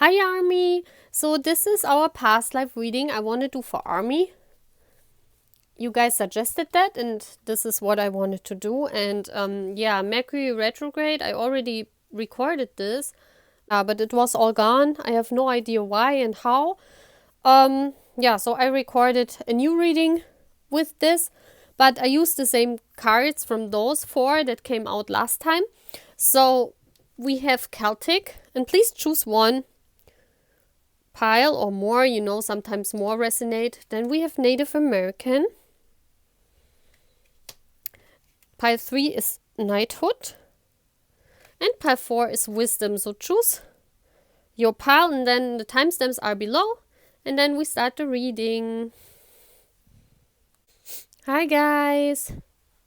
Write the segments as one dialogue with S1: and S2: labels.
S1: Hi Army! So this is our past life reading I want to do for Army. You guys suggested that and this is what I wanted to do. And yeah, Mercury retrograde, I already recorded this, but it was all gone. I have no idea why and how. Yeah, so I recorded a new reading with this, but I used the same cards from those 4 that came out last time. So we have Celtic, and please choose one pile or more, you know, sometimes more resonate. Then we have Native American. Pile 3 is Knighthood. And pile 4 is Wisdom. So choose your pile and then the timestamps are below. And then we start the reading. Hi guys!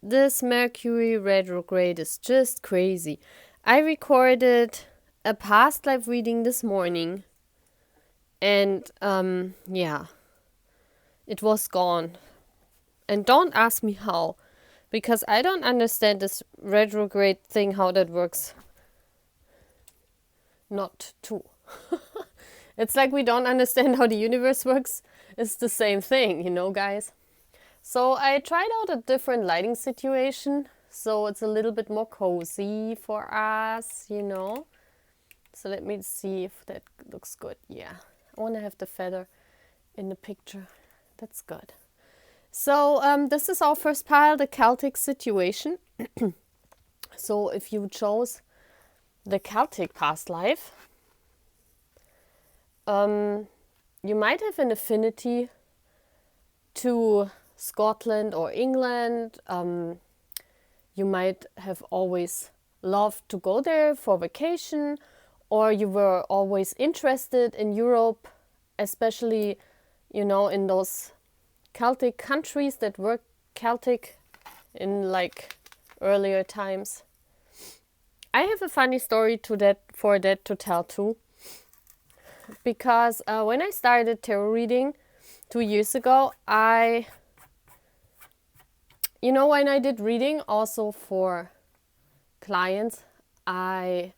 S1: This Mercury retrograde is just crazy. I recorded a past life reading this morning. And yeah, it was gone. And don't ask me how, because I don't understand this retrograde thing, how that works. Not too. It's like we don't understand how the universe works. It's the same thing, you know, guys. So I tried out a different lighting situation, so it's a little bit more cozy for us, you know. So let me see if that looks good. Yeah. I want to have the feather in the picture. That's good. So this is our first pile, the Celtic situation. So if you chose the Celtic past life, you might have an affinity to Scotland or England. You might have always loved to go there for vacation, or you were always interested in Europe, especially, you know, in those Celtic countries that were Celtic in like earlier times. I have a funny story to tell too. Because when I started tarot reading 2 years ago, you know, when I did reading also for clients, I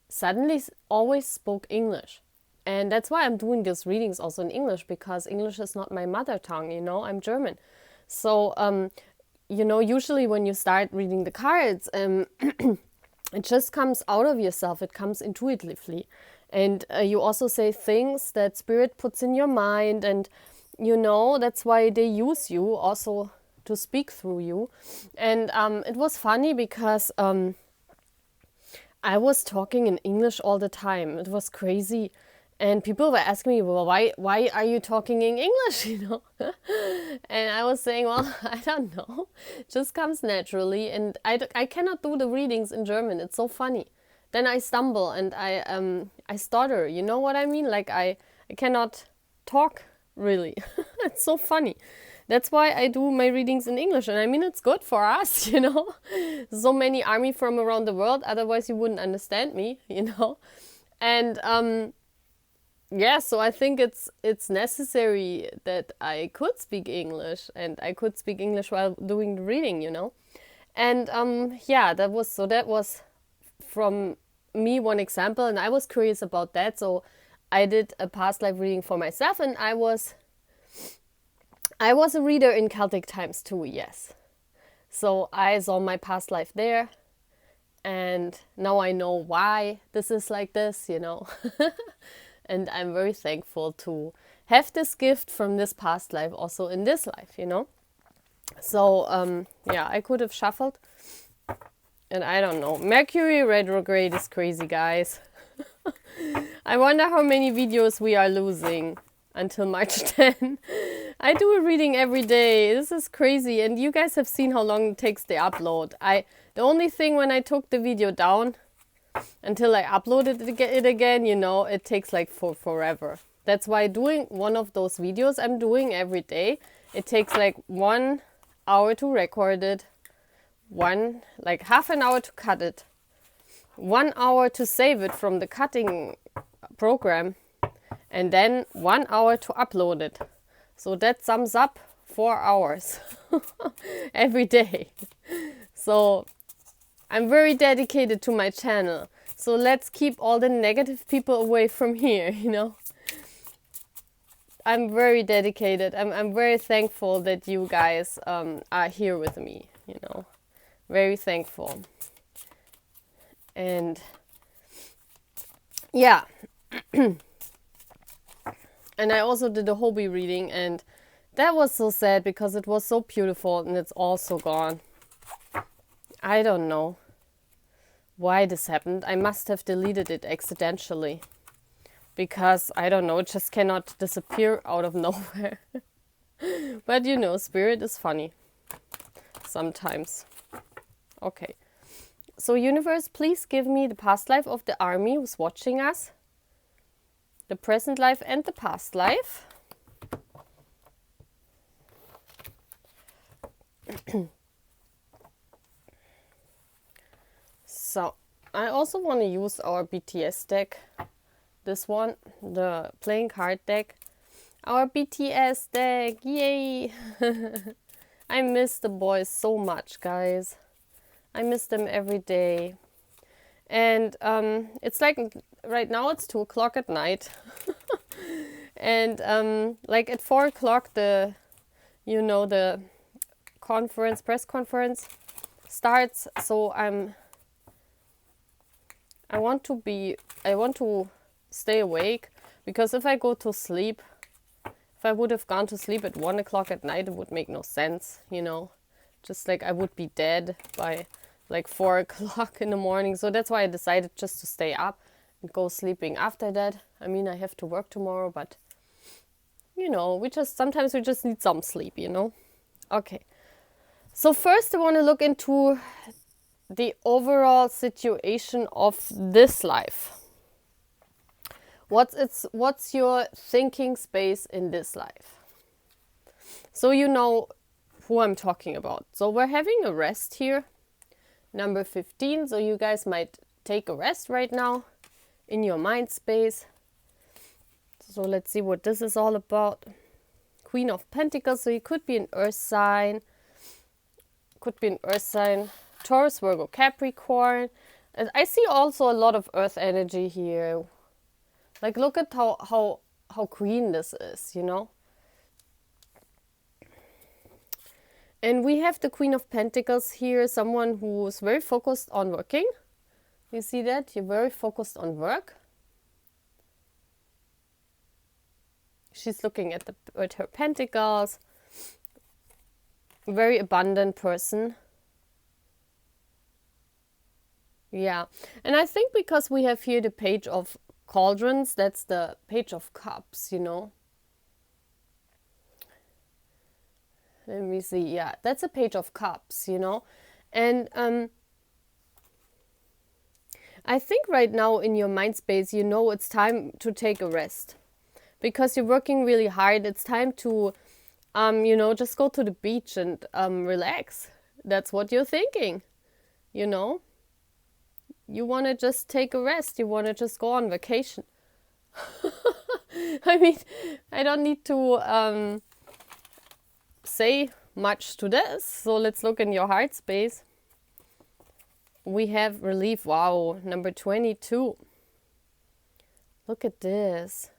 S1: suddenly always spoke English. And that's why I'm doing these readings also in English, because English is not my mother tongue, you know, I'm German. So, you know, usually when you start reading the cards, it just comes out of yourself, it comes intuitively. And you also say things that spirit puts in your mind, and, you know, that's why they use you also to speak through you. And it was funny because I was talking in English all the time. It was crazy. And people were asking me, well, why are you talking in English, you know? And I was saying, well, I don't know. It just comes naturally. And I cannot do the readings in German. It's so funny. Then I stumble and I stutter. You know what I mean? Like I cannot talk, really. It's so funny. That's why I do my readings in English. And I mean, it's good for us, you know. So many army from around the world. Otherwise, you wouldn't understand me, you know. And yeah, so I think it's necessary that I could speak English. And I could speak English while doing the reading, you know. And yeah, that was from me one example. And I was curious about that. So I did a past life reading for myself. And I was a reader in Celtic times too, yes. So I saw my past life there, and now I know why this is like this, you know. And I'm very thankful to have this gift from this past life also in this life, you know. So yeah, I could have shuffled, and I don't know. Mercury retrograde is crazy, guys. I wonder how many videos we are losing until March 10. I do a reading every day. This is crazy. And you guys have seen how long it takes the upload. The only thing when I took the video down until I uploaded it again, you know, it takes like forever. That's why doing one of those videos I'm doing every day, it takes like 1 hour to record it, like half an hour to cut it, 1 hour to save it from the cutting program, and then 1 hour to upload it. So that sums up 4 hours every day. So I'm very dedicated to my channel. So let's keep all the negative people away from here, you know. I'm very dedicated. I'm very thankful that you guys are here with me, you know. Very thankful. And yeah. And I also did a hobby reading, and that was so sad because it was so beautiful and it's also gone. I don't know why this happened. I must have deleted it accidentally. Because, I don't know, it just cannot disappear out of nowhere. But you know, spirit is funny. Sometimes. Okay. So universe, please give me the past life of the army who's watching us. The present life and the past life. So, I also want to use our BTS deck. This one, the playing card deck. Our BTS deck, yay! I miss the boys so much, guys. I miss them every day. And it's like, right now it's 2 o'clock at night. And like at 4 o'clock, the press conference starts. So I want to stay awake, because if I go to sleep, if I would have gone to sleep at 1 o'clock at night, it would make no sense, you know. Just like I would be dead by like 4 o'clock in the morning. So that's why I decided just to stay up and go sleeping after that. I mean, I have to work tomorrow, but you know, sometimes we just need some sleep, you know. Okay. So first I want to look into the overall situation of this life. What's your thinking space in this life? So you know who I'm talking about. So we're having a rest here. Number 15. So you guys might take a rest right now in your mind space. So let's see what this is all about. Queen of Pentacles. So you could be an earth sign. Taurus, Virgo, Capricorn. And I see also a lot of earth energy here. Like, look at how green this is, you know. And we have the Queen of Pentacles here, someone who's very focused on working. You see that? You're very focused on work. She's looking at her pentacles. Very abundant person. Yeah. And I think because we have here the Page of Cauldrons, that's the Page of Cups, you know. Let me see. Yeah, that's a Page of Cups, you know. And I think right now in your mind space, you know, it's time to take a rest. Because you're working really hard. It's time to, you know, just go to the beach and relax. That's what you're thinking, you know. You want to just take a rest. You want to just go on vacation. I mean, I don't need to say much to this. So let's look in your heart space. We have relief. Wow, number 22. Look at this.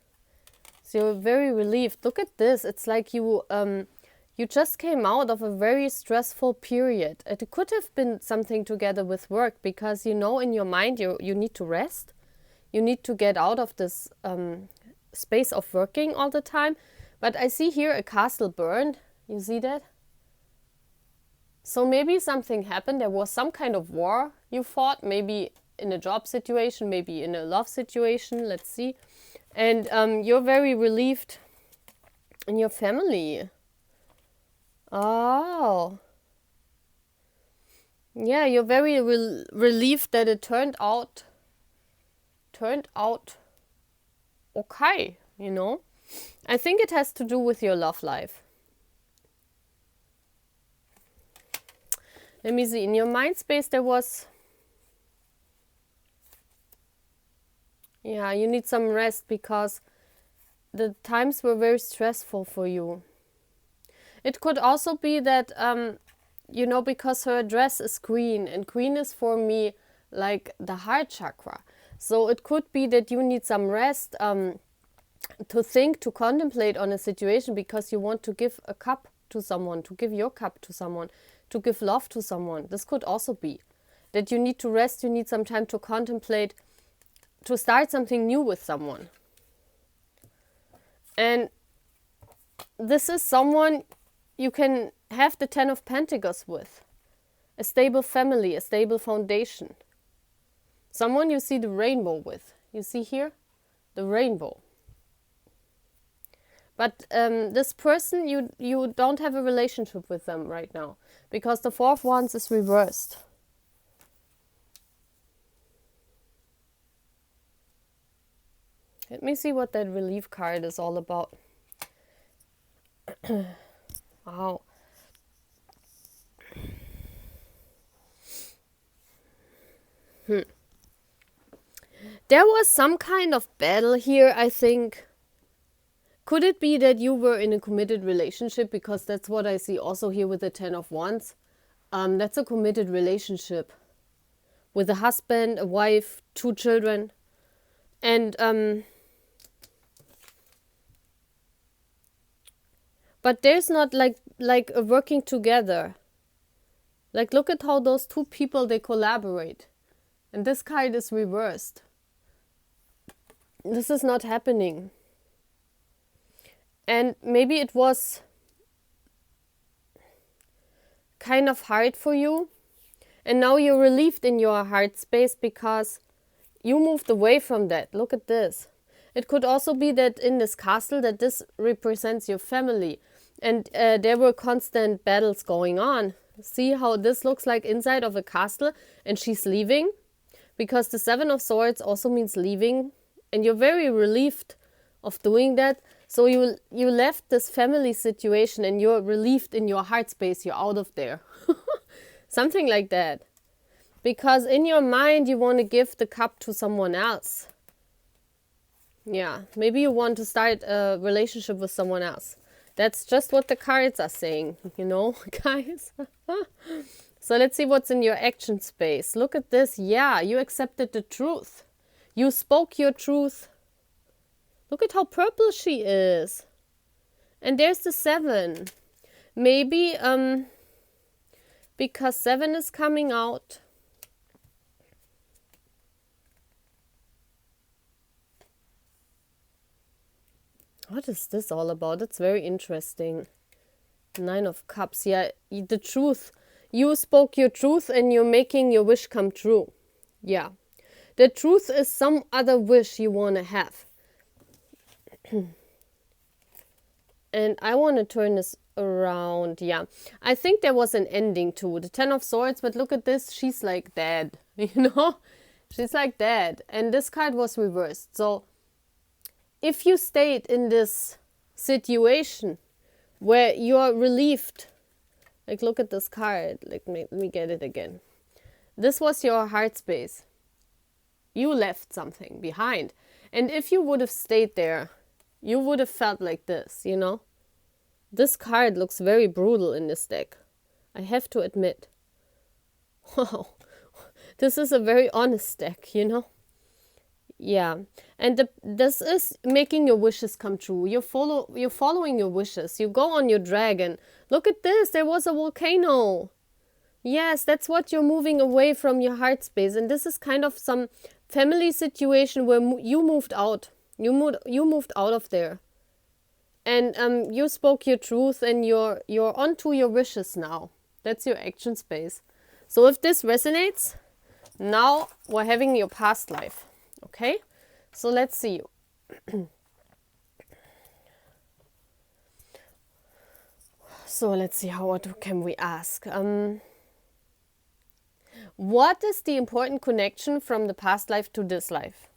S1: So you're very relieved. Look at this. It's like you just came out of a very stressful period. It could have been something together with work, because you know in your mind you need to rest. You need to get out of this space of working all the time. But I see here a castle burned. You see that? So maybe something happened. There was some kind of war you fought. Maybe in a job situation, maybe in a love situation. Let's see. And you're very relieved in your family. Oh. Yeah, you're very relieved that it turned out okay, you know. I think it has to do with your love life. Let me see. In your mind space there was... Yeah, you need some rest because the times were very stressful for you. It could also be that, you know, because her dress is green, and green is for me like the heart chakra. So it could be that you need some rest, to think, to contemplate on a situation, because you want to give a cup to someone, to give your cup to someone, to give love to someone. This could also be that you need to rest, you need some time to contemplate, to start something new with someone. And this is someone you can have the 10 of Pentacles with. A stable family, a stable foundation. Someone you see the rainbow with. You see here? The rainbow. But this person, you don't have a relationship with them right now, because the Four of Wands is reversed. Let me see what that relief card is all about. Wow. There was some kind of battle here, I think. Could it be that you were in a committed relationship? Because that's what I see also here with the 10 of Wands. That's a committed relationship. With a husband, a wife, 2 children. And, but there's not like a working together. Like, look at how those 2 people, they collaborate. And this card is reversed. This is not happening. And maybe it was kind of hard for you. And now you're relieved in your heart space because you moved away from that. Look at this. It could also be that in this castle, that this represents your family. And there were constant battles going on. See how this looks like inside of a castle, and she's leaving? Because the 7 of Swords also means leaving. And you're very relieved of doing that. So you left this family situation and you're relieved in your heart space. You're out of there. Something like that. Because in your mind, you want to give the cup to someone else. Yeah, maybe you want to start a relationship with someone else. That's just what the cards are saying, you know, guys. So let's see what's in your action space. Look at this. Yeah, you accepted the truth. You spoke your truth. Look at how purple she is. And there's the 7. Maybe because 7 is coming out. What is this all about? It's very interesting. 9 of Cups. Yeah, the truth. You spoke your truth and you're making your wish come true. Yeah. The truth is some other wish you want to have. And I want to turn this around. Yeah. I think there was an ending to the 10 of Swords, but look at this. She's like dead. You know? She's like dead. And this card was reversed. So if you stayed in this situation where you're relieved, like look at this card. Like, let me get it again. This was your heart space. You left something behind. And if you would have stayed there, you would have felt like this, you know? This card looks very brutal in this deck. I have to admit. Wow. This is a very honest deck, you know? Yeah. And this is making your wishes come true. You're following your wishes. You go on your dragon. Look at this. There was a volcano. Yes, that's what you're moving away from your heart space. And this is kind of some family situation where you moved out. You moved out of there. And you spoke your truth and you're onto your wishes now. That's your action space. So if this resonates, now we're having your past life. Okay? So let's see. So let's see, what can we ask? What is the important connection from the past life to this life?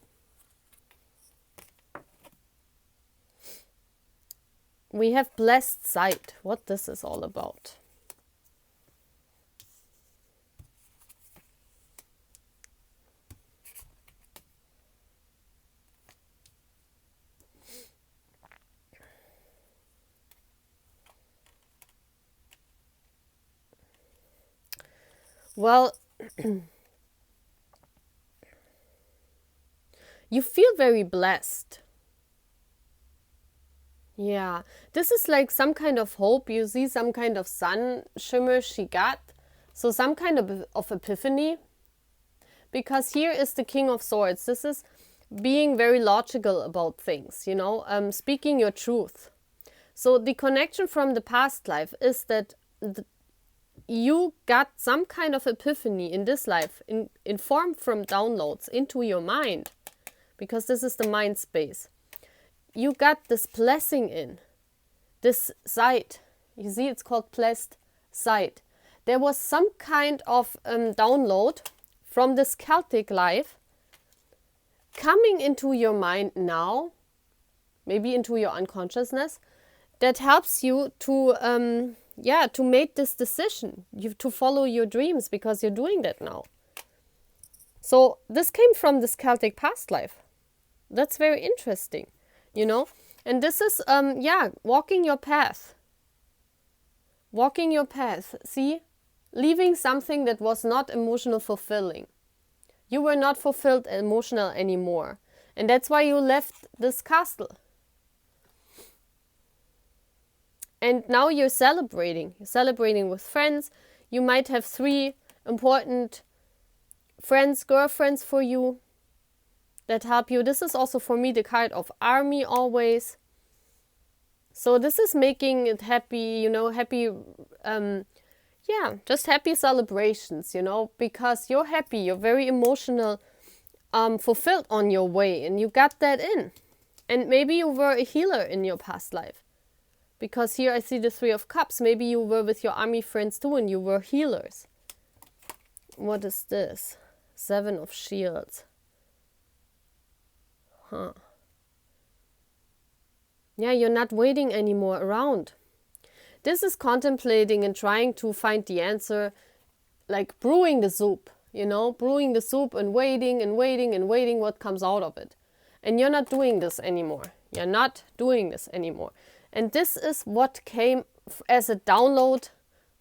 S1: We have blessed sight. What this is all about. Well, You feel very blessed. Yeah, this is like some kind of hope. You see some kind of sun shimmer she got. So some kind of epiphany. Because here is the King of Swords. This is being very logical about things, you know, speaking your truth. So the connection from the past life is that you got some kind of epiphany in this life, in form from downloads into your mind, because this is the mind space. You got this blessing in this sight. You see, it's called blessed sight. There was some kind of download from this Celtic life coming into your mind now, maybe into your unconsciousness, that helps you to to make this decision, to follow your dreams, because you're doing that now. So this came from this Celtic past life. That's very interesting, you know. And this is walking your path. Walking your path. See, leaving something that was not emotional fulfilling. You were not fulfilled emotional anymore. And that's why you left this castle. And now you're celebrating. You're celebrating with friends. You might have 3 important friends, girlfriends for you that help you. This is also for me the card of army always. So this is making it happy, you know, happy, just happy celebrations, you know, because you're happy, you're very emotional, fulfilled on your way, and you got that in. And maybe you were a healer in your past life. Because here I see the 3 of Cups. Maybe you were with your army friends too and you were healers. What is this? 7 of Shields. Yeah, you're not waiting anymore around. This is contemplating and trying to find the answer, like brewing the soup, you know, brewing the soup and waiting and waiting and waiting what comes out of it. And you're not doing this anymore. You're not doing this anymore. And this is what came as a download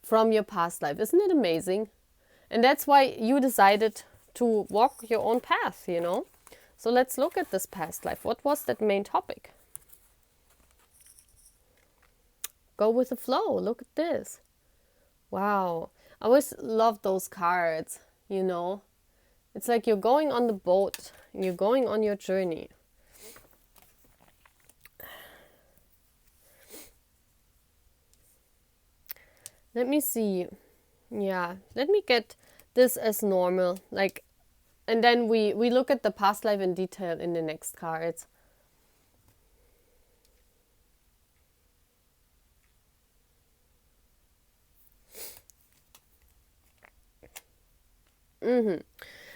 S1: from your past life. Isn't it amazing? And that's why you decided to walk your own path, you know. So let's look at this past life. What was that main topic? Go with the flow. Look at this. Wow. I always love those cards, you know. It's like you're going on the boat and you're going on your journey. Let me see. Yeah, let me get this as normal. Like, and then we look at the past life in detail in the next cards.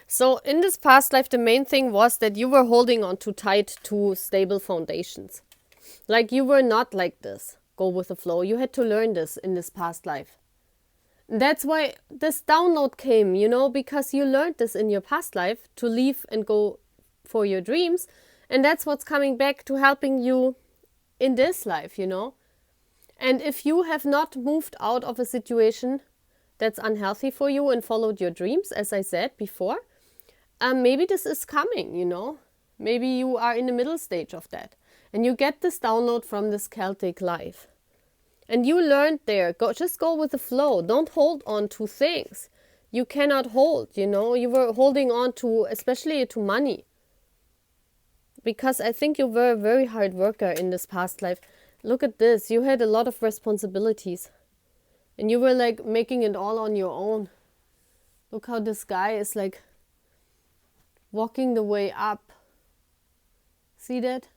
S1: So in this past life, the main thing was that you were holding on too tight to stable foundations. Like you were not like this. Go with the flow. You had to learn this in this past life. That's why this download came, you know, because you learned this in your past life to leave and go for your dreams. And that's what's coming back to helping you in this life, you know. And if you have not moved out of a situation that's unhealthy for you and followed your dreams, as I said before, maybe this is coming, you know. Maybe you are in the middle stage of that. And you get this download from this Celtic life. And you learned there, just go with the flow. Don't hold on to things you cannot hold, you know. You were holding on to, especially to money. Because I think you were a very hard worker in this past life. Look at this. You had a lot of responsibilities. And you were like making it all on your own. Look how this guy is like walking the way up. See that?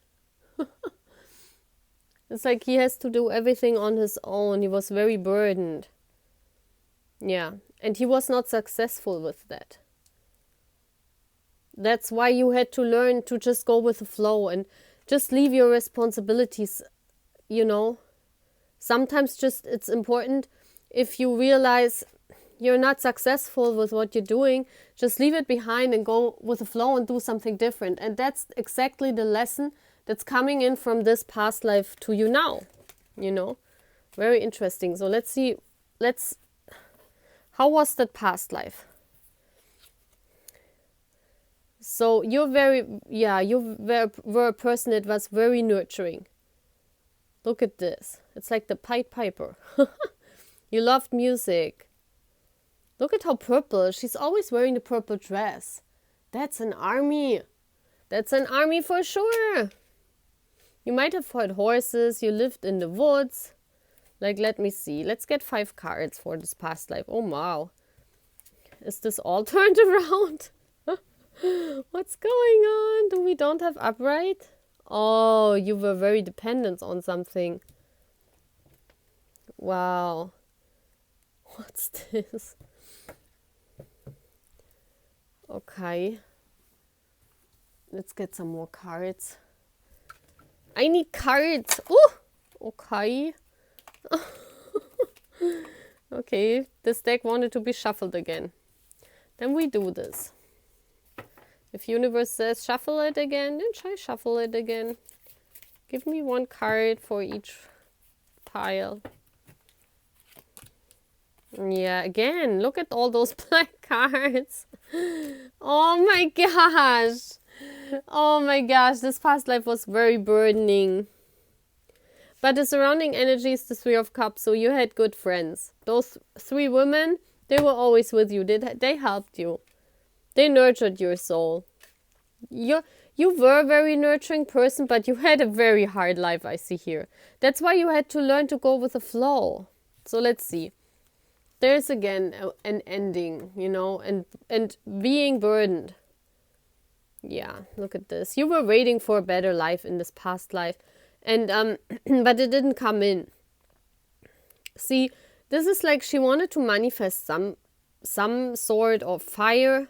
S1: It's like he has to do everything on his own. He was very burdened. Yeah, and he was not successful with that. That's why you had to learn to just go with the flow and just leave your responsibilities, you know. Sometimes just it's important if you realize you're not successful with what you're doing, just leave it behind and go with the flow and do something different. And that's exactly the lesson that's coming in from this past life to you now, you know. Very interesting. So let's see, how was that past life? So you're very, yeah, were a person that was very nurturing. Look at this. It's like the Pied Piper. You loved music. Look at how purple. She's always wearing the purple dress. That's an army. That's an army for sure. You might have had horses. You lived in the woods. Like, let me see. Let's get 5 cards for this past life. Oh, wow. Is this all turned around? What's going on? We don't have upright? Oh, you were very dependent on something. Wow. What's this? Okay. Let's get some more cards. I need cards. Oh, okay. Okay, this deck wanted to be shuffled again. Then we do this. If universe says shuffle it again, then try shuffle it again. Give me 1 card for each pile. Yeah, again, look at all those black cards. Oh my gosh. Oh my gosh, this past life was very burdening. But the surrounding energy is the 3 of Cups, so you had good friends. Those 3 women, they were always with you. They helped you. They nurtured your soul. You were a very nurturing person, but you had a very hard life, I see here. That's why you had to learn to go with the flow. So let's see. There's again an ending, you know, and being burdened. Yeah, look at this. You were waiting for a better life in this past life. And but it didn't come in. See, this is like she wanted to manifest some sort of fire,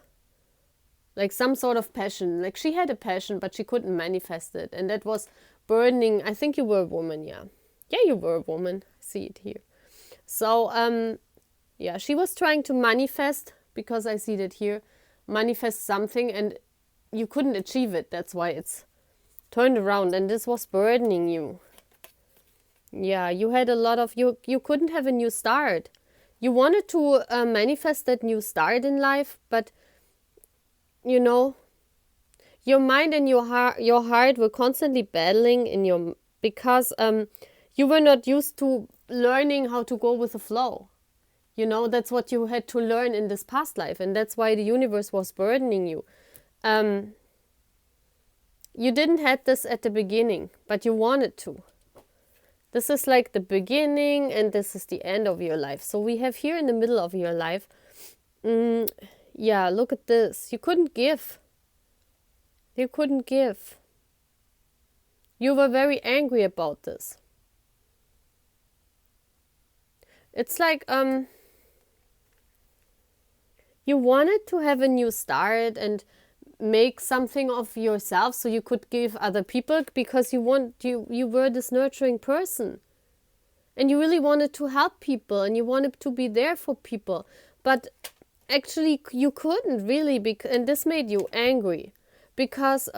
S1: like some sort of passion. Like she had a passion, but she couldn't manifest it, and that was burdening. I think you were a woman, yeah. Yeah, you were a woman. I see it here. So yeah, she was trying to manifest, because I see that here, manifest something, and you couldn't achieve it. That's why it's turned around, and this was burdening you. Yeah, you had a lot of, you couldn't have a new start. You wanted to manifest that new start in life, but you know, your mind and your heart were constantly battling in your, because you were not used to learning how to go with the flow. You know, that's what you had to learn in this past life, and that's why the universe was burdening you. You didn't have this at the beginning, but you wanted to. This is like the beginning, and this is the end of your life. So we have here in the middle of your life, yeah, look at this. You couldn't give. You couldn't give. You were very angry about this. It's like, you wanted to have a new start and make something of yourself so you could give other people, because you were this nurturing person, and you really wanted to help people, and you wanted to be there for people, but actually you couldn't really, and this made you angry, because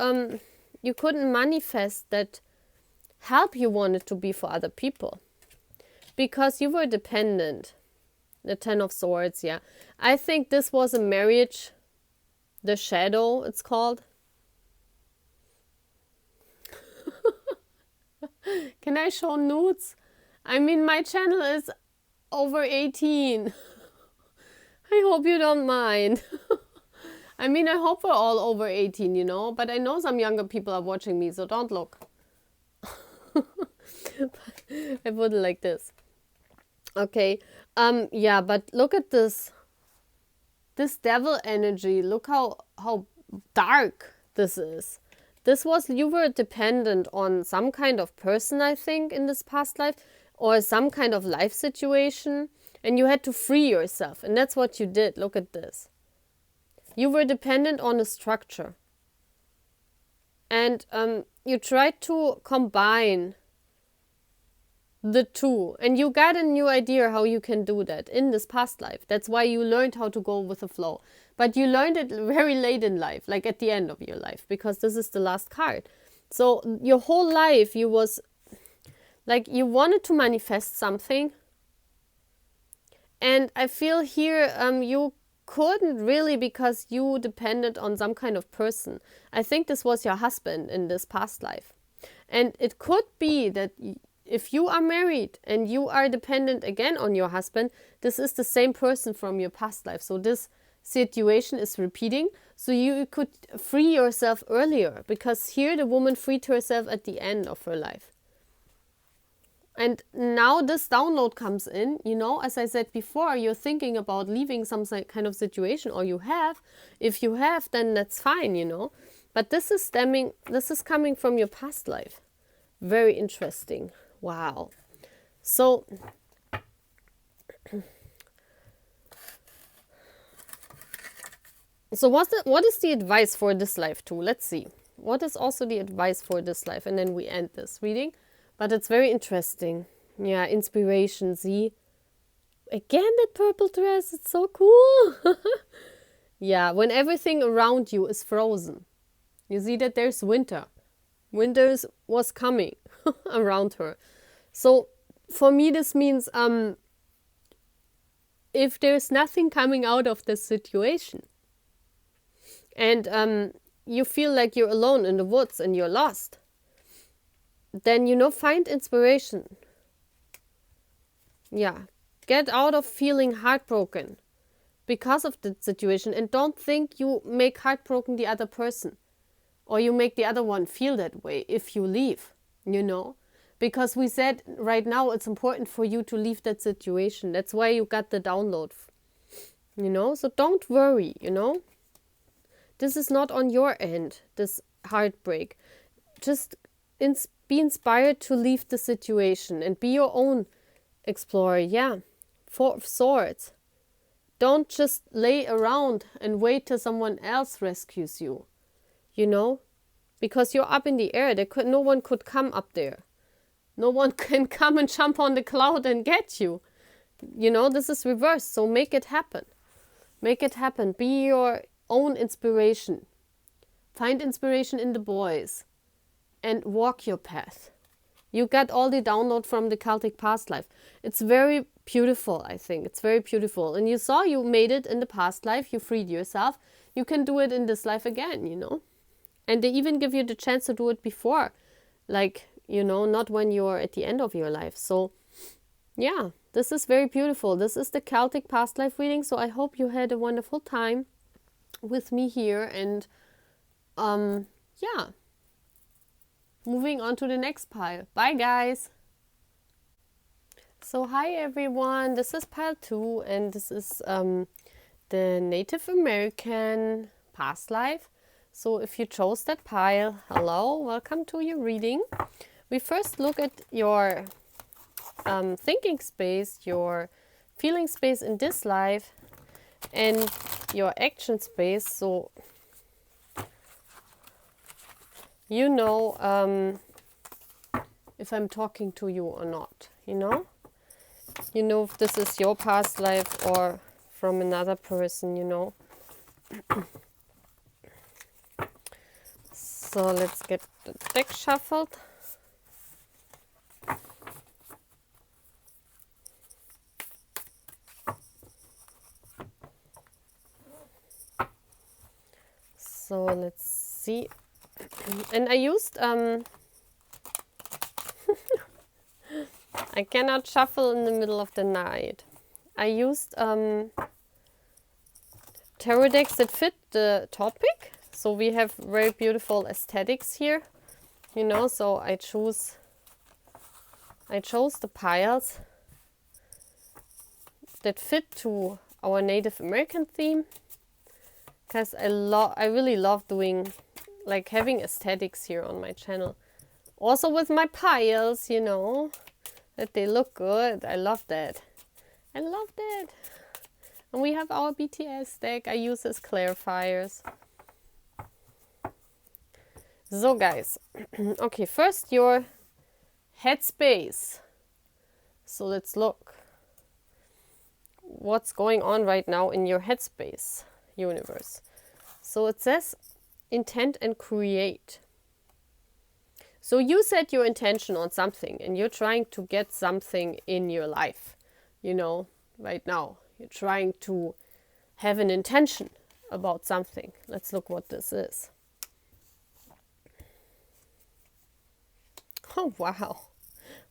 S1: you couldn't manifest that help you wanted to be for other people, because you were dependent. The 10 of Swords, yeah. I think this was a marriage. The shadow, it's called. Can I show nudes? I mean, my channel is over 18. I hope you don't mind. I mean, I hope we're all over 18, you know, but I know some younger people are watching me, so don't look. I put it like this. Okay, yeah, but look at this. This devil energy, look how dark this is. You were dependent on some kind of person, I think, in this past life, or some kind of life situation, and you had to free yourself, and that's what you did. Look at this. You were dependent on a structure, and you tried to combine the two, and you got a new idea how you can do that in this past life. That's why you learned how to go with the flow, but you learned it very late in life, like at the end of your life, because this is the last card. So your whole life you was like, you wanted to manifest something, and I feel here you couldn't really, because you depended on some kind of person. I think this was your husband in this past life. And it could be that if you are married and you are dependent again on your husband, this is the same person from your past life. So this situation is repeating. So you could free yourself earlier, because here the woman freed herself at the end of her life. And now this download comes in, you know, as I said before, you're thinking about leaving some kind of situation, or you have. If you have, then that's fine, you know. But this is coming from your past life. Very interesting. Wow. So, what is the advice for this life too? Let's see. What is also the advice for this life? And then we end this reading. But it's very interesting. Yeah, inspiration, see? Again, that purple dress, it's so cool. Yeah, when everything around you is frozen. You see that there's winter. Winter was coming around her. So, for me, this means if there's nothing coming out of this situation, and you feel like you're alone in the woods and you're lost, then, you know, find inspiration. Yeah, get out of feeling heartbroken because of the situation, and don't think you make heartbroken the other person, or you make the other one feel that way if you leave, you know. Because we said right now it's important for you to leave that situation. That's why you got the download, you know. So don't worry, you know. This is not on your end, this heartbreak. Just be inspired to leave the situation and be your own explorer. Yeah, Four of Swords. Don't just lay around and wait till someone else rescues you, you know, because you're up in the air. No one could come up there. No one can come and jump on the cloud and get you. You know, this is reversed. So make it happen. Make it happen. Be your own inspiration. Find inspiration in the boys and walk your path. You got all the download from the Celtic past life. It's very beautiful, I think. It's very beautiful. And you saw you made it in the past life. You freed yourself. You can do it in this life again, you know. And they even give you the chance to do it before. Like, you know, not when you're at the end of your life. So, yeah, this is very beautiful. This is the Celtic past life reading. So I hope you had a wonderful time with me here. And, yeah. Moving on to the next pile. Bye, guys. So, hi, everyone. This is pile 2. And this is the Native American past life. So if you chose that pile, hello, welcome to your reading. We first look at your thinking space, your feeling space in this life, and your action space. So, you know if I'm talking to you or not, you know? You know if this is your past life or from another person, you know? So let's get the deck shuffled. So let's see. And I used, I cannot shuffle in the middle of the night. I used tarot decks that fit the topic. So we have very beautiful aesthetics here, you know, so I chose the piles that fit to our Native American theme, because I really love doing, like, having aesthetics here on my channel. Also with my piles, you know, that they look good. I love that. I love that. And we have our BTS deck I use as clarifiers. So guys, okay, first your headspace. So let's look what's going on right now in your headspace, universe. So it says intent and create. So you set your intention on something and you're trying to get something in your life, you know, right now. You're trying to have an intention about something. Let's look what this is. Oh, wow.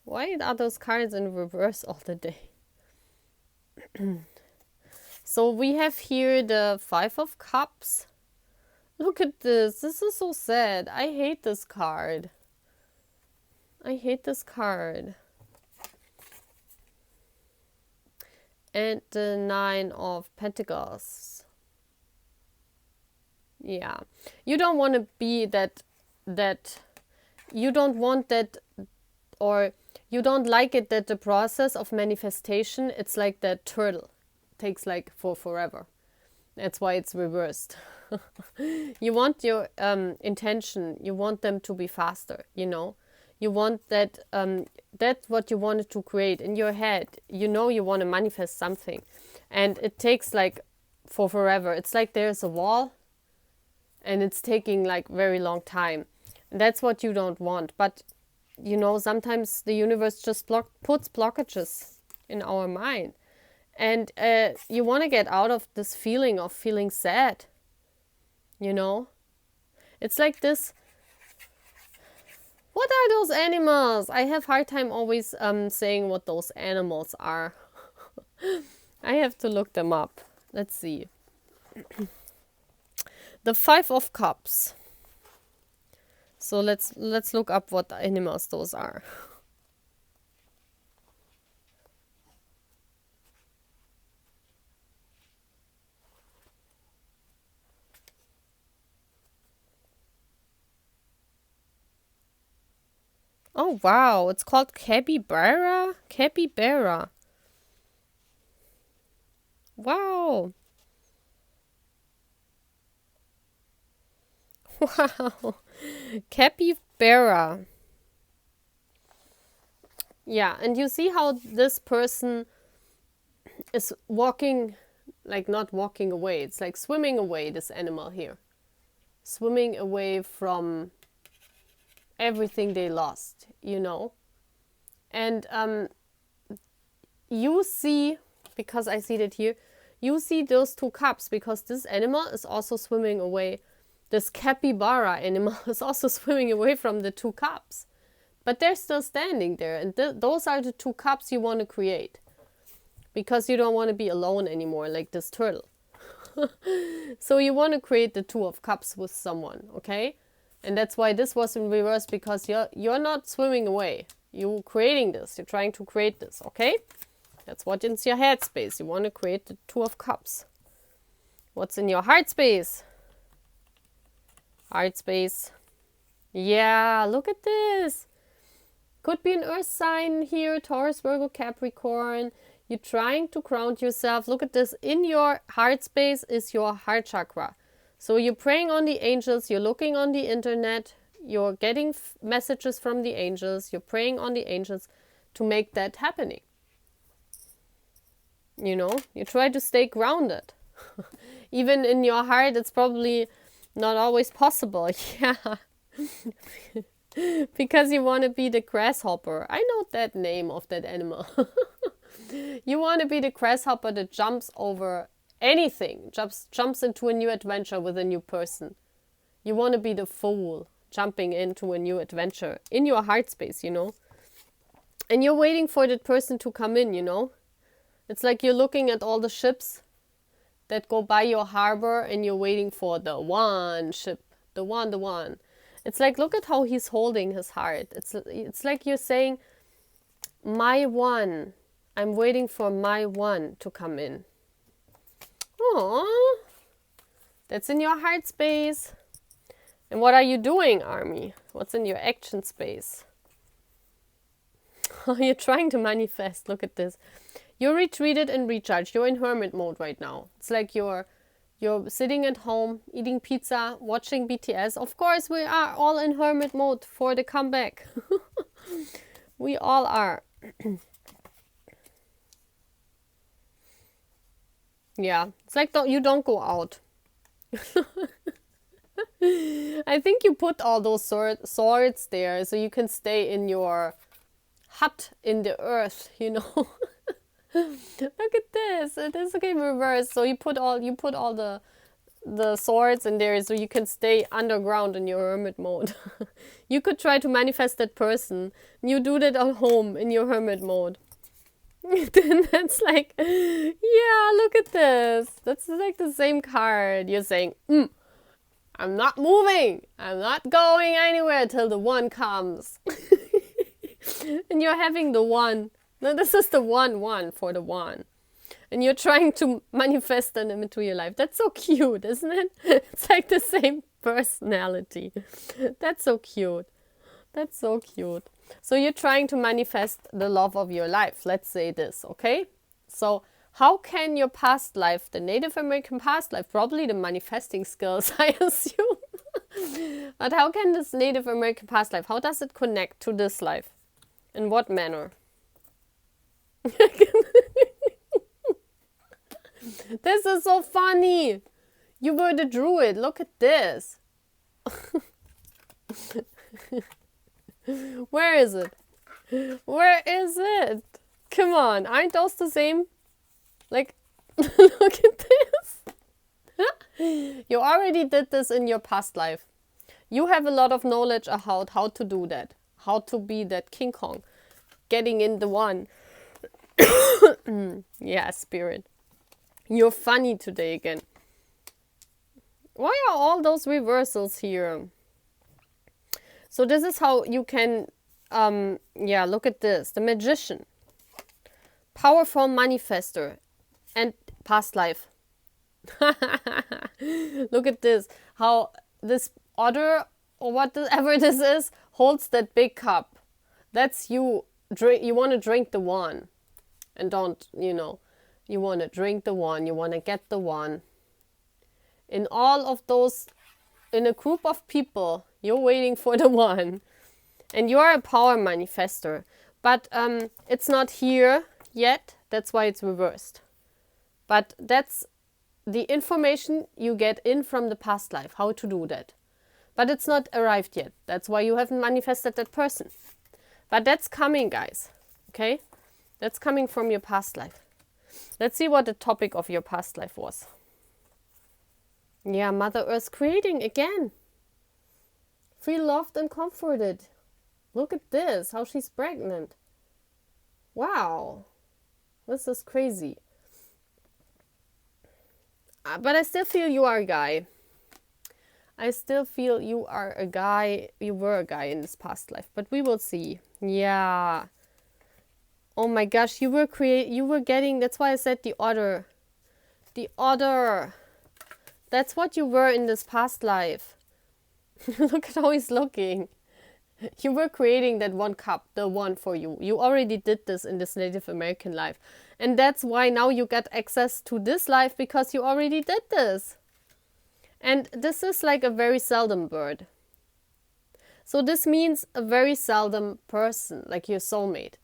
S1: Why are those cards in reverse all the day? So we have here the Five of Cups. Look at this. This is so sad. I hate this card. I hate this card. And the Nine of Pentacles. Yeah. You don't want to be that you don't want that, or you don't like it that the process of manifestation, it's like that turtle. It takes like forever. That's why it's reversed. You want your intention, you want them to be faster, you know. You want that, that's what you wanted to create in your head. You know you want to manifest something. And it takes like forever. It's like there's a wall and it's taking like very long time. And that's what you don't want. But, you know, sometimes the universe just puts blockages in our mind. And you want to get out of this feeling of feeling sad. You know? It's like this. What are those animals? I have a hard time always saying what those animals are. I have to look them up. Let's see. The Five of Cups. So let's look up what animals those are. Oh wow, it's called capybara? Capybara. Wow. Wow. Capybara. Yeah, and you see how this person is walking, like not walking away. It's like swimming away, this animal here. Swimming away from everything they lost, you know. And you see, because I see that here, you see those two cups, because this animal is also swimming away. This capybara animal is also swimming away from the two cups. But they're still standing there. And those are the two cups you want to create. Because you don't want to be alone anymore, like this turtle. So you want to create the Two of Cups with someone, okay? And that's why this was in reverse, because you're not swimming away. You're creating this. You're trying to create this, okay? That's what's in your head space. You want to create the Two of Cups. What's in your heart space? Heart space. Yeah, look at this. Could be an earth sign here, Taurus, Virgo, Capricorn. You're trying to ground yourself. Look at this. In your heart space is your heart chakra. So you're praying on the angels. You're looking on the internet. You're getting messages from the angels. You're praying on the angels to make that happening. You know, you try to stay grounded. Even in your heart, it's probably not always possible. Yeah. Because you want to be the grasshopper. I know that name of that animal. You want to be the grasshopper that jumps over anything, jumps into a new adventure with a new person. You want to be the fool jumping into a new adventure in your heart space, you know. And you're waiting for that person to come in, you know. It's like you're looking at all the ships that go by your harbor and you're waiting for the one ship, the one. It's like, look at how he's holding his heart. It's like you're saying, my one. I'm waiting for my one to come in. Aww. That's in your heart space. And what are you doing, Army? What's in your action space? You're trying to manifest. Look at this. You're retreated and recharged. You're in hermit mode right now. It's like you're sitting at home, eating pizza, watching BTS. Of course, we are all in hermit mode for the comeback. We all are. Yeah, it's like you don't go out. I think you put all those swords there so you can stay in your hut in the earth, you know. Look at this. It is okay reversed. So you put all the swords in there so you can stay underground in your hermit mode. You could try to manifest that person. You do that at home in your hermit mode. Then that's like, yeah, look at this. That's like the same card. You're saying, I'm not moving. I'm not going anywhere till the one comes. And you're having the one. No, this is the one for the one. And you're trying to manifest them into your life. That's so cute, isn't it? It's like the same personality. That's so cute. That's so cute. So you're trying to manifest the love of your life. Let's say this, okay? So how can your past life, the Native American past life, probably the manifesting skills, I assume. But how can this Native American past life, how does it connect to this life? In what manner? This is so funny. You were the druid. Look at this. Where is it? Where is it? Come on. Aren't those the same? Like, look at this. You already did this in your past life. You have a lot of knowledge about how to do that. How to be that King Kong. Getting in the one. Yeah, spirit. You're funny today again. Why are all those reversals here? So this is how you can, yeah, look at this. The Magician. Powerful manifester. And past life. Look at this. How this otter, or whatever this is, holds that big cup. That's you. You want to drink the one. And don't, you want to drink the one. You want to get the one. In all of those, in a group of people, you're waiting for the one. And you are a power manifester. But it's not here yet. That's why it's reversed. But that's the information you get in from the past life. How to do that. But it's not arrived yet. That's why you haven't manifested that person. But that's coming, guys. Okay? That's coming from your past life. Let's see what the topic of your past life was. Yeah, Mother Earth creating again. Feel loved and comforted. Look at this, how she's pregnant. Wow. This is crazy. But I still feel you are a guy. I still feel you are a guy. You were a guy in this past life. But we will see. Yeah. Oh my gosh, you were getting, that's why I said the otter. The otter. That's what you were in this past life. Look at how he's looking. You were creating that one cup, the one for you. You already did this in this Native American life. And that's why now you get access to this life, because you already did this. And this is like a very seldom bird. So this means a very seldom person, like your soulmate.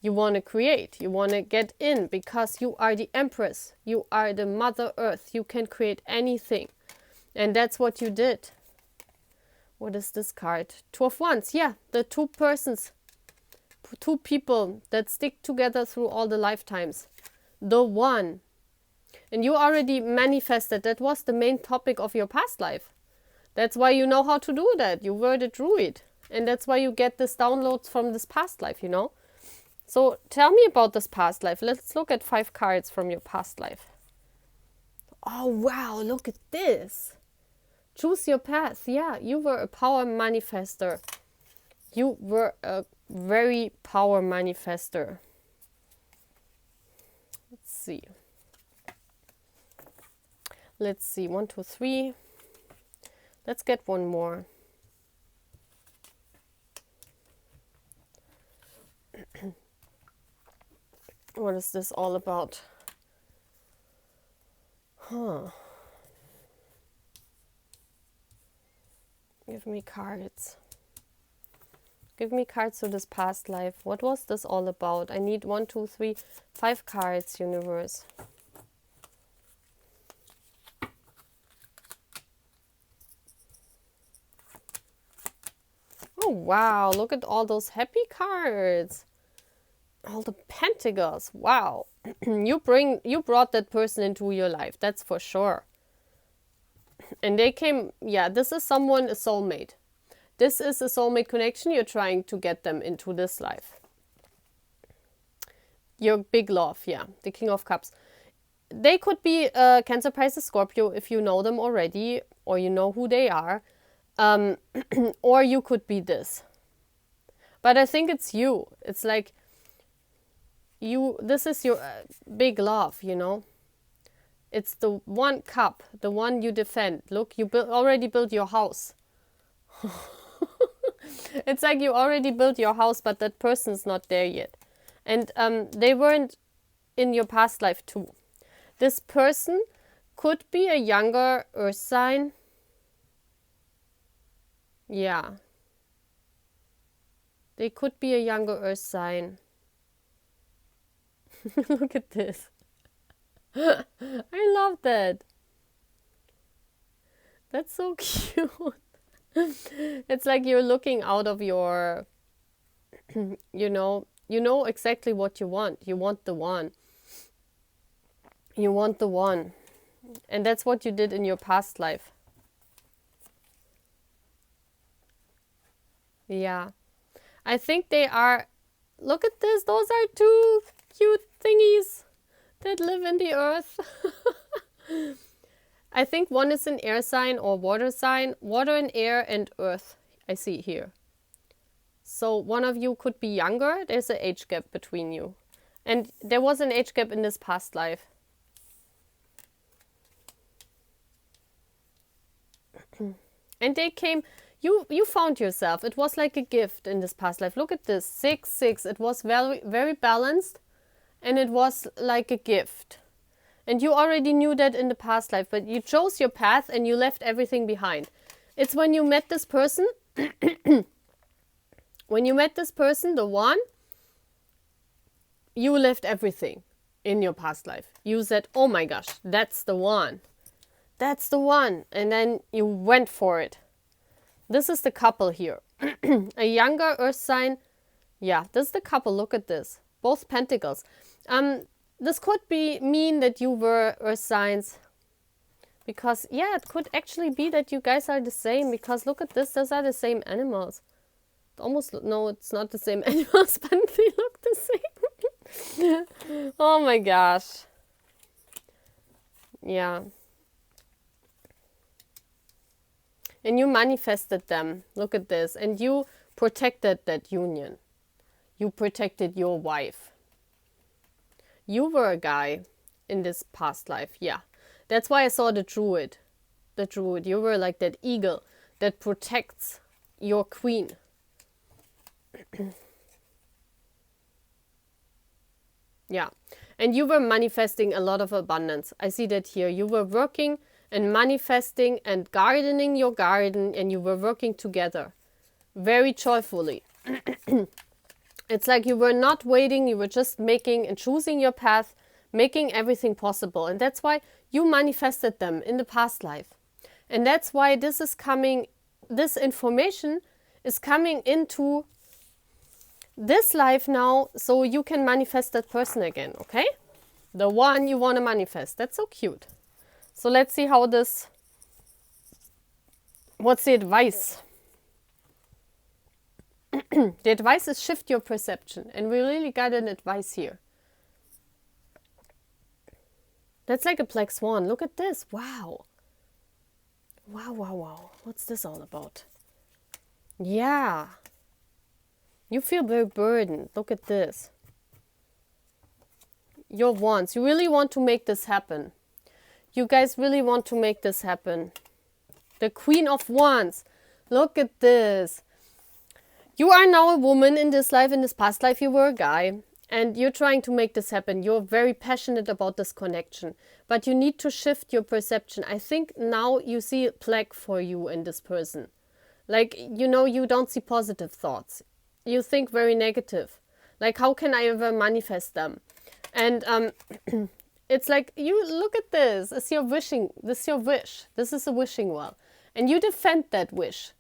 S1: You want to create, you want to get in, because you are the Empress. You are the Mother Earth. You can create anything. And that's what you did. What is this card? Two of Wands. Yeah, the two persons. Two people that stick together through all the lifetimes. The one. And you already manifested. That was the main topic of your past life. That's why you know how to do that. You were the druid. And that's why you get this downloads from this past life, So tell me about this past life. Let's look at 5 cards from your past life. Oh, wow. Look at this. Choose your path. Yeah, you were a power manifester. You were a very power manifester. Let's see. Let's see. 1, 2, 3. Let's get one more. What is this all about? Give me cards. Give me cards to this past life. What was this all about? I need 1, 2, 3, 5 cards, universe. Oh, wow. Look at all those happy cards. All the Pentacles. Wow. You brought that person into your life. That's for sure. And they came, yeah, this is someone, a soulmate. This is a soulmate connection. You're trying to get them into this life. Your big love, yeah. The King of Cups. They could be Cancer, Pisces, Scorpio if you know them already or you know who they are. Or you could be this. But I think it's you. It's like this is your big love, you know. It's the one cup, the one you defend. Look, you already built your house. It's like you already built your house, but that person's not there yet. And they weren't in your past life too. This person could be a younger earth sign. Yeah. They could be a younger earth sign. Look at this. I love that. That's so cute. It's like you're looking out of your, you know exactly what you want. You want the one. You want the one. And that's what you did in your past life. Yeah. I think they are, look at this, those are two cute thingies that live in the earth. I think one is an air sign or water sign. Water and air and earth, I see here. So one of you could be younger. There's an age gap between you. And there was an age gap in this past life. And they came, you found yourself. It was like a gift in this past life. Look at this, 6, 6. It was very, very balanced. And it was like a gift. And you already knew that in the past life. But you chose your path and you left everything behind. It's when you met this person. When you met this person, the one, you left everything in your past life. You said, oh my gosh, that's the one. That's the one. And then you went for it. This is the couple here. A younger earth sign. Yeah, this is the couple. Look at this. Both pentacles. This could mean that you were earth signs. Because, yeah, it could actually be that you guys are the same. Because look at this. Those are the same animals. Almost, no, it's not the same animals, but they look the same. Oh my gosh. Yeah. And you manifested them. Look at this. And you protected that union. You protected your wife. You were a guy in this past life. Yeah. That's why I saw the druid. The druid. You were like that eagle that protects your queen. Yeah. And you were manifesting a lot of abundance. I see that here. You were working and manifesting and gardening your garden, and you were working together very joyfully. It's like you were not waiting, you were just making and choosing your path, making everything possible. And that's why you manifested them in the past life. And that's why this is coming, this information is coming into this life now, so you can manifest that person again, okay? The one you want to manifest. That's so cute. So let's see how this, what's the advice? The advice is shift your perception. And we really got an advice here. That's like a black swan. Look at this. Wow. Wow, wow, wow. What's this all about? Yeah. You feel very burdened. Look at this. Your wants. You really want to make this happen. You guys really want to make this happen. The Queen of Wands. Look at this. You are now a woman in this life. In this past life, you were a guy. And you're trying to make this happen. You're very passionate about this connection. But you need to shift your perception. I think now you see black for you in this person. Like, you know, you don't see positive thoughts. You think very negative. Like, how can I ever manifest them? And it's like, you look at this. It's your wishing. This is your wish. This is a wishing well. And you defend that wish.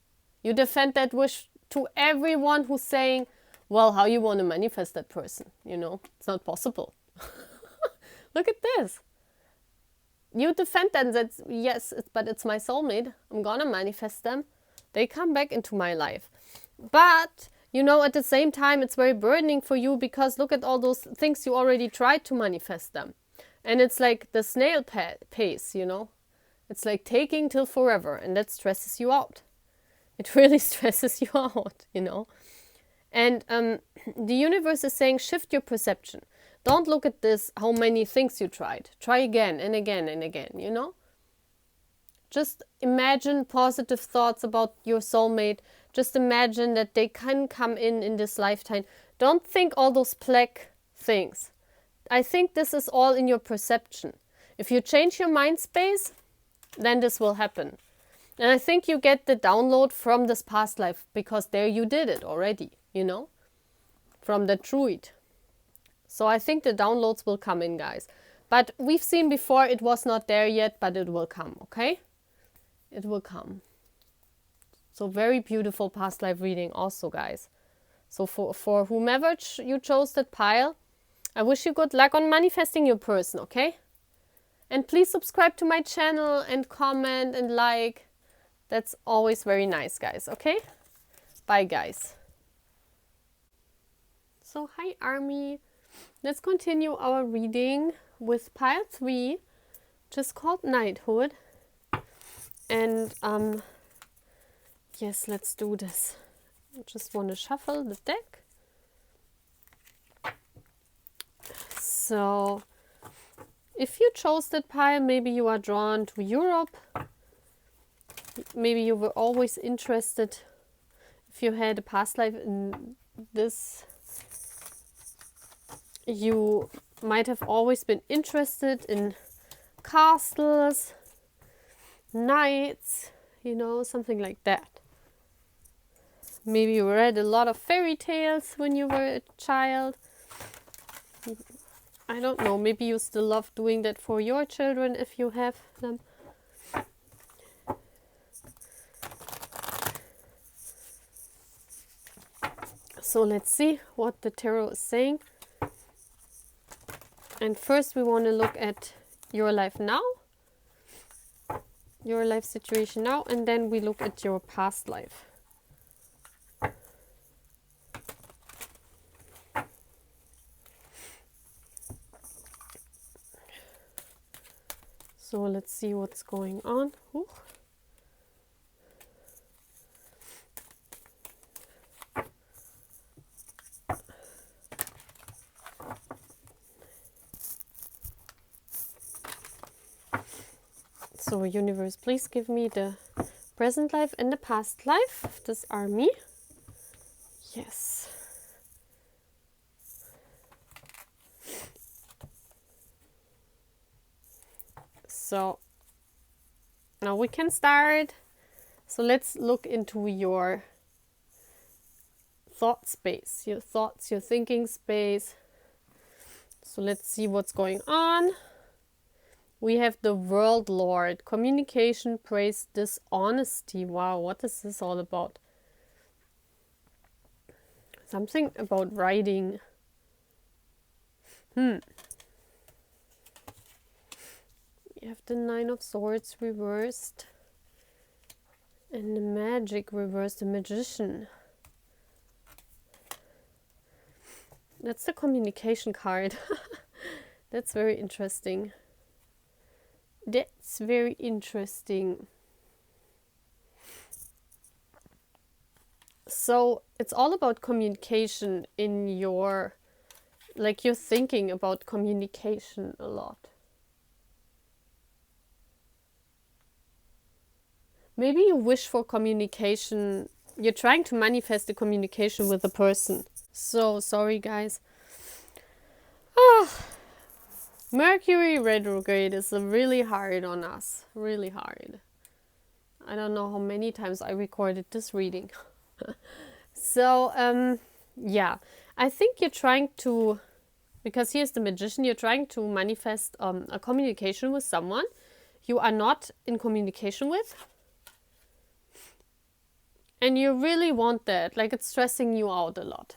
S1: You defend that wish to everyone who's saying, Well, how you want to manifest that person, you know? It's not possible. Look at this. You defend them that, yes, but it's my soulmate. I'm gonna manifest them. They come back into my life. But, you know, at the same time, it's very burdening for you because look at all those things you already tried to manifest them. And it's like the snail pace, you know? It's like taking till forever, and that stresses you out. It really stresses you out, you know? And the universe is saying, shift your perception. Don't look at this, how many things you tried. Try again and again and again, you know? Just imagine positive thoughts about your soulmate. Just imagine that they can come in this lifetime. Don't think all those plague things. I think this is all in your perception. If you change your mind space, then this will happen. And I think you get the download from this past life because there you did it already, you know? From the druid. So I think the downloads will come in, guys. But we've seen before it was not there yet, but it will come, okay? It will come. So very beautiful past life reading also, guys. So for whomever you chose that pile, I wish you good luck on manifesting your person, okay? And please subscribe to my channel and comment and like. That's always very nice, guys, okay? Bye, guys. So, hi, Army. Let's continue our reading with pile 3, just called Knighthood. And, yes, let's do this. I just want to shuffle the deck. So, if you chose that pile, maybe you are drawn to Europe. Maybe you were always interested, if you had a past life in this, you might have always been interested in castles, knights, you know, something like that. Maybe you read a lot of fairy tales when you were a child. I don't know, maybe you still love doing that for your children if you have them. So let's see what the tarot is saying. And first we want to look at your life now, your life situation now, and then we look at your past life. So let's see what's going on. Ooh. So universe, please give me the present life and the past life of this army. Yes. So now we can start. So let's look into your thought space, your thoughts, your thinking space. So let's see what's going on. We have the World Lord, communication, praise, dishonesty. Wow, what is this all about? Something about writing. You have the Nine of Swords reversed. And the Magic reversed, the Magician. That's the communication card. That's very interesting. That's very interesting. So it's all about communication in your, like you're thinking about communication a lot. Maybe you wish for communication. You're trying to manifest the communication with a person. So sorry, guys. Mercury retrograde is really hard on us. Really hard. I don't know how many times I recorded this reading. So, yeah. I think you're trying to, because here's the Magician, you're trying to manifest a communication with someone you are not in communication with. And you really want that. Like, it's stressing you out a lot.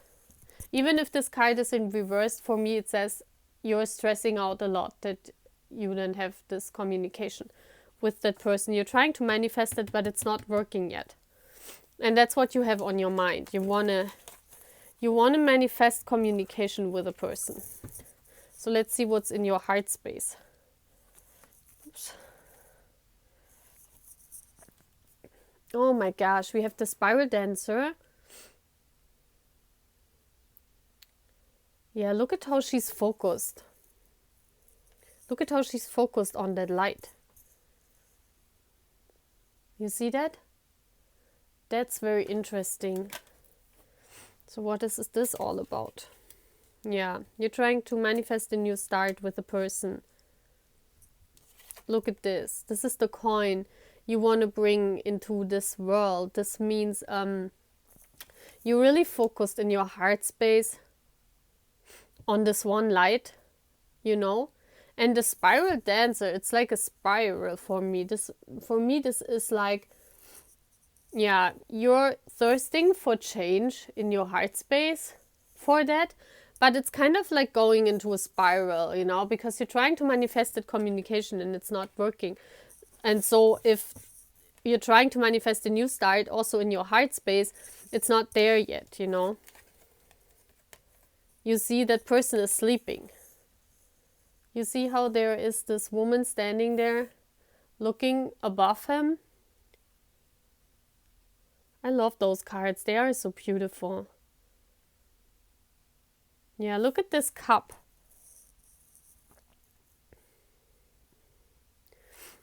S1: Even if this card is in reverse, for me it says you're stressing out a lot that you don't have this communication with that person. You're trying to manifest it, but it's not working yet. And that's what you have on your mind. You wanna manifest communication with a person. So let's see what's in your heart space. Oops. Oh my gosh, we have the spiral dancer. Yeah, look at how she's focused. Look at how she's focused on that light. You see that? That's very interesting. So what is this all about? Yeah, you're trying to manifest a new start with a person. Look at this. This is the coin you want to bring into this world. This means you're really focused in your heart space on this one light, you know. And the spiral dancer, it's like a spiral for me. This is like, yeah, you're thirsting for change in your heart space for that, but it's kind of like going into a spiral, you know, because you're trying to manifest that communication and it's not working. And so if you're trying to manifest a new start also in your heart space, it's not there yet, you know. You see that person is sleeping. You see how there is this woman standing there looking above him? I love those cards. They are so beautiful. Yeah, look at this cup.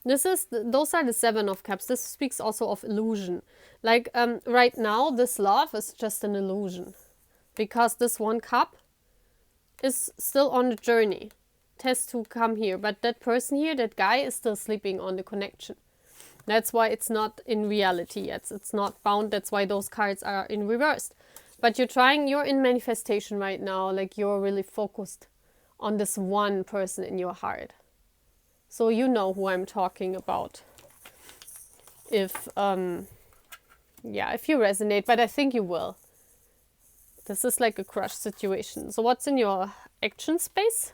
S1: Those are the 7 of Cups. This speaks also of illusion. Like right now, this love is just an illusion. Because this one cup is still on the journey. It has to come here. But that person here, that guy, is still sleeping on the connection. That's why it's not in reality yet. It's not bound. That's why those cards are in reverse. But you're in manifestation right now. Like you're really focused on this one person in your heart. So you know who I'm talking about. If you resonate, but I think you will. This is like a crush situation. So what's in your action space?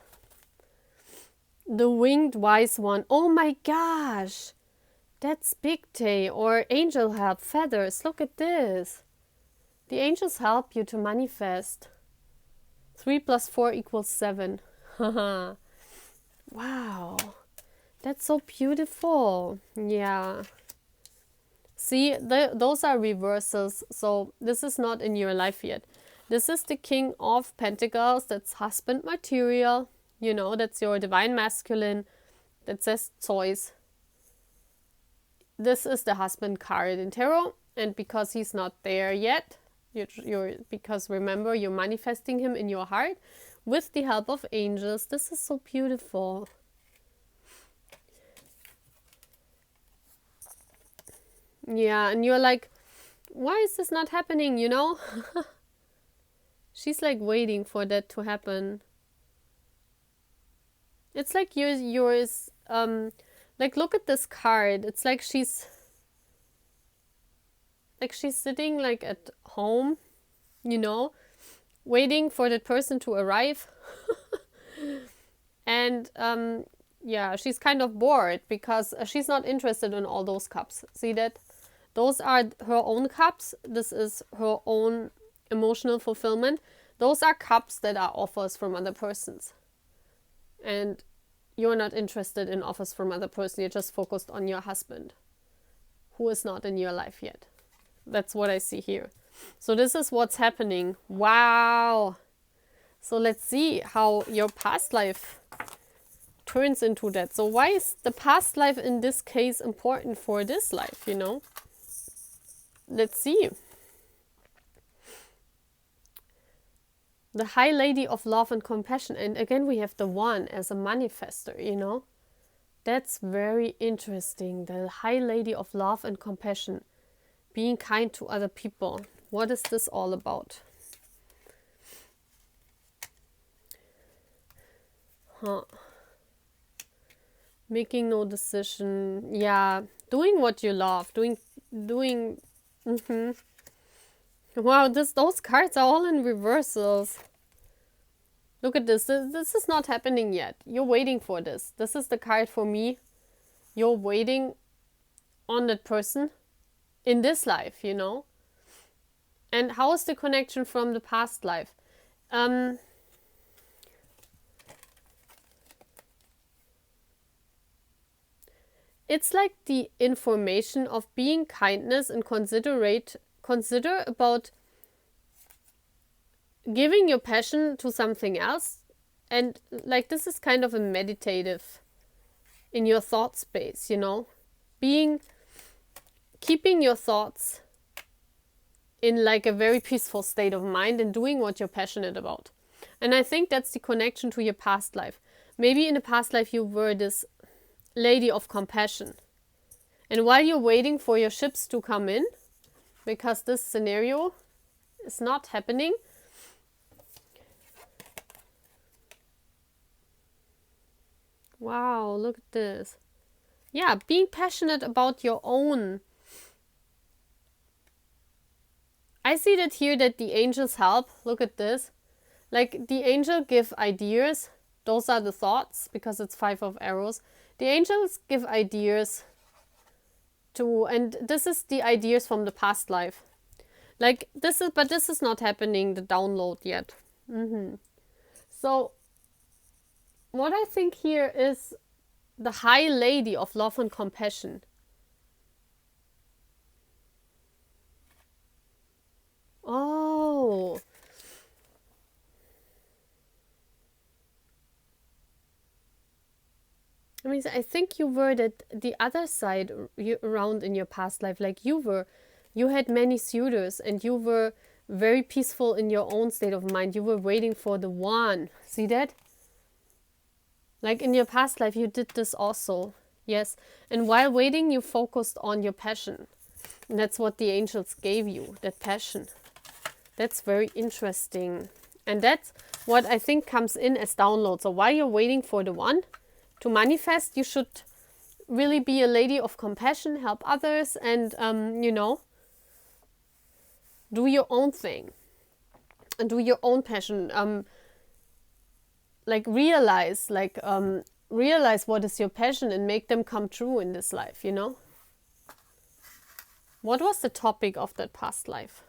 S1: The winged wise one. Oh my gosh. That's big day or angel help, feathers. Look at this. The angels help you to manifest. 3 + 4 = 7. Wow. That's so beautiful. Yeah. See, those are reversals. So this is not in your life yet. This is the King of Pentacles. That's husband material. You know, that's your divine masculine. That says choice. This is the husband card in tarot. And because he's not there yet, because remember, you're manifesting him in your heart with the help of angels. This is so beautiful. Yeah, and you're like, why is this not happening, you know? She's like waiting for that to happen. It's like yours, like look at this card. It's like she's sitting like at home, you know, waiting for that person to arrive. And yeah, she's kind of bored because she's not interested in all those cups. See that? Those are her own cups. This is her own emotional fulfillment. Those are cups that are offers from other persons. And you're not interested in offers from other person. You're just focused on your husband, who is not in your life yet. That's what I see here. So this is what's happening. Wow. So let's see how your past life turns into that. So why is the past life in this case important for this life, you know? Let's see. The High Lady of Love and Compassion. And again, we have the One as a manifester, you know? That's very interesting. The High Lady of Love and Compassion. Being kind to other people. What is this all about? Making no decision. Yeah. Doing what you love. Doing. Wow, those cards are all in reversals. Look at this. This is not happening yet. You're waiting for this. This is the card for me. You're waiting on that person in this life, you know? And how is the connection from the past life? It's like the information of being kindness and consider about giving your passion to something else. And like this is kind of a meditative in your thought space, you know? Keeping your thoughts in like a very peaceful state of mind and doing what you're passionate about. And I think that's the connection to your past life. Maybe in a past life you were this lady of compassion. And while you're waiting for your ships to come in, because this scenario is not happening, wow, look at this. Yeah, being passionate about your own. I see that here that the angels help. Look at this. Like the angel give ideas. Those are the thoughts because it's 5 of arrows. The angels give ideas to, and this is the ideas from the past life. Like this is, but this is not happening, the download yet. So what I think here is the High Lady of Love and Compassion. Oh. I mean, I think you were that the other side around in your past life. Like you had many suitors and you were very peaceful in your own state of mind. You were waiting for the one. See that? Like in your past life, you did this also. Yes. And while waiting, you focused on your passion. And that's what the angels gave you, that passion. That's very interesting. And that's what I think comes in as download. So while you're waiting for the one to manifest, you should really be a lady of compassion, help others, and, you know, do your own thing. And do your own passion. Realize what is your passion and make them come true in this life, you know? What was the topic of that past life?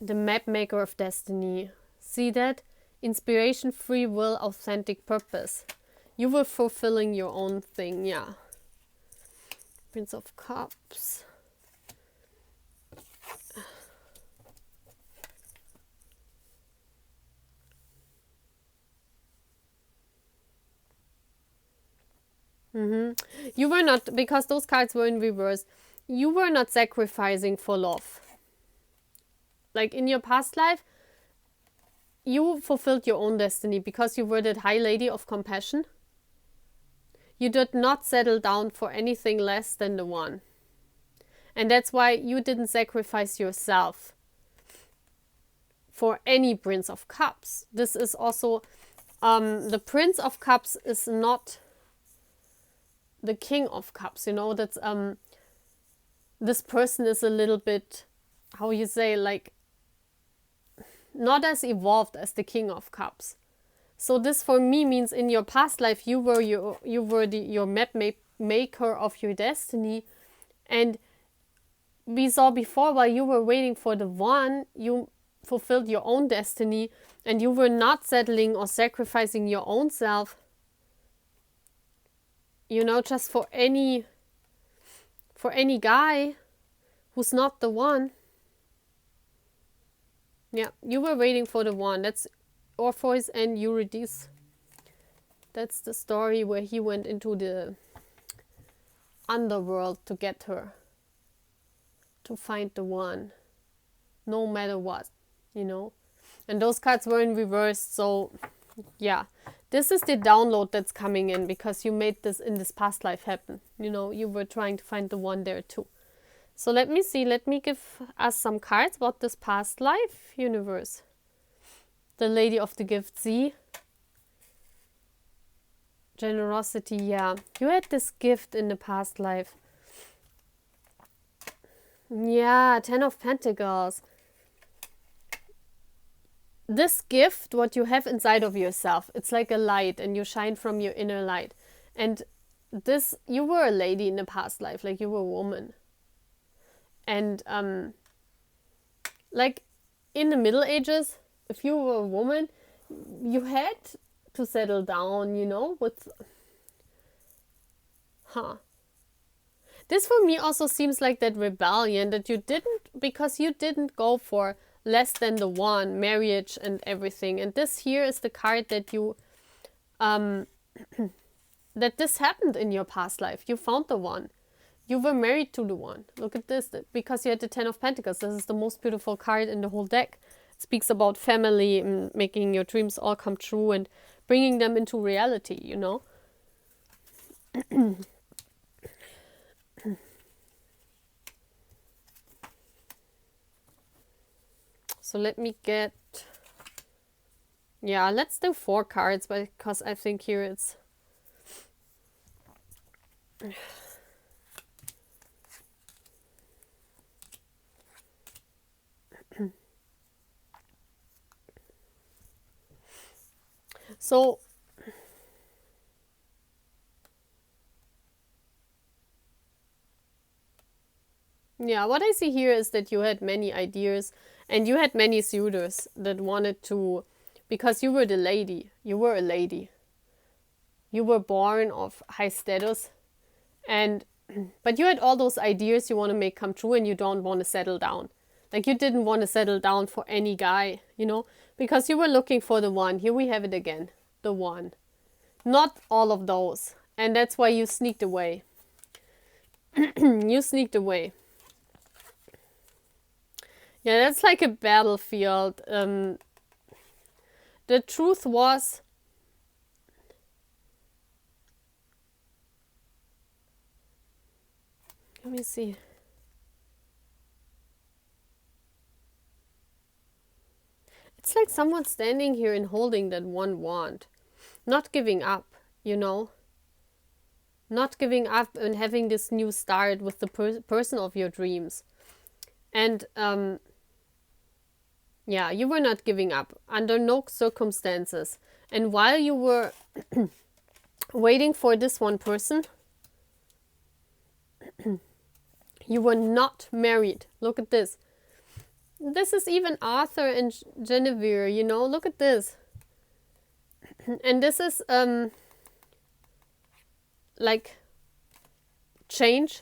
S1: The map maker of destiny. See that? Inspiration, free will, authentic purpose. You were fulfilling your own thing, yeah. Prince of Cups. You were not, because those cards were in reverse, you were not sacrificing for love. Like in your past life, you fulfilled your own destiny because you were that High Lady of Compassion. You did not settle down for anything less than the one. And that's why you didn't sacrifice yourself for any Prince of Cups. This is also, the Prince of Cups is not the King of Cups, you know, that's, this person is a little bit, how you say, like, not as evolved as the King of Cups. So this for me means in your past life, you were your map maker of your destiny. And we saw before, while you were waiting for the one, you fulfilled your own destiny and you were not settling or sacrificing your own self, you know, just for any guy who's not the one. Yeah, you were waiting for the one. That's Orpheus and Eurydice. That's the story where he went into the underworld to get her, to find the one, no matter what, you know. And those cards were in reverse, so yeah. This is the download that's coming in because you made this in this past life happen. You know, you were trying to find the one there too. So let me see. Let me give us some cards about this past life universe. The Lady of the Gift. See? Generosity, yeah. You had this gift in the past life. Yeah, Ten of Pentacles. This gift, what you have inside of yourself, it's like a light and you shine from your inner light. And this, you were a lady in the past life, like you were a woman. And like in the Middle Ages, if you were a woman, you had to settle down, you know, with... This for me also seems like that rebellion that you didn't, because you didn't go for less than the one, marriage and everything. And this here is the card that you, that this happened in your past life. You found the one. You were married to the one. Look at this, because you had the Ten of Pentacles. This is the most beautiful card in the whole deck. It speaks about family and making your dreams all come true and bringing them into reality, you know. So let me get, yeah, let's do 4 cards, because I think here it's, so yeah, what I see here is that you had many ideas and you had many suitors that wanted to, because you were the lady, you were a lady. You were born of high status, and but you had all those ideas you want to make come true and you don't want to settle down. Like you didn't want to settle down for any guy, you know, because you were looking for the one. Here we have it again, the one. Not all of those. And that's why you sneaked away. You sneaked away. Yeah, that's like a battlefield. The truth was, let me see. It's like someone standing here and holding that one wand. Not giving up, you know. Not giving up and having this new start with the person of your dreams. And yeah, you were not giving up under no circumstances. And while you were waiting for this one person, you were not married. Look at this. This is even Arthur and Genevieve, you know, look at this. And this is like change.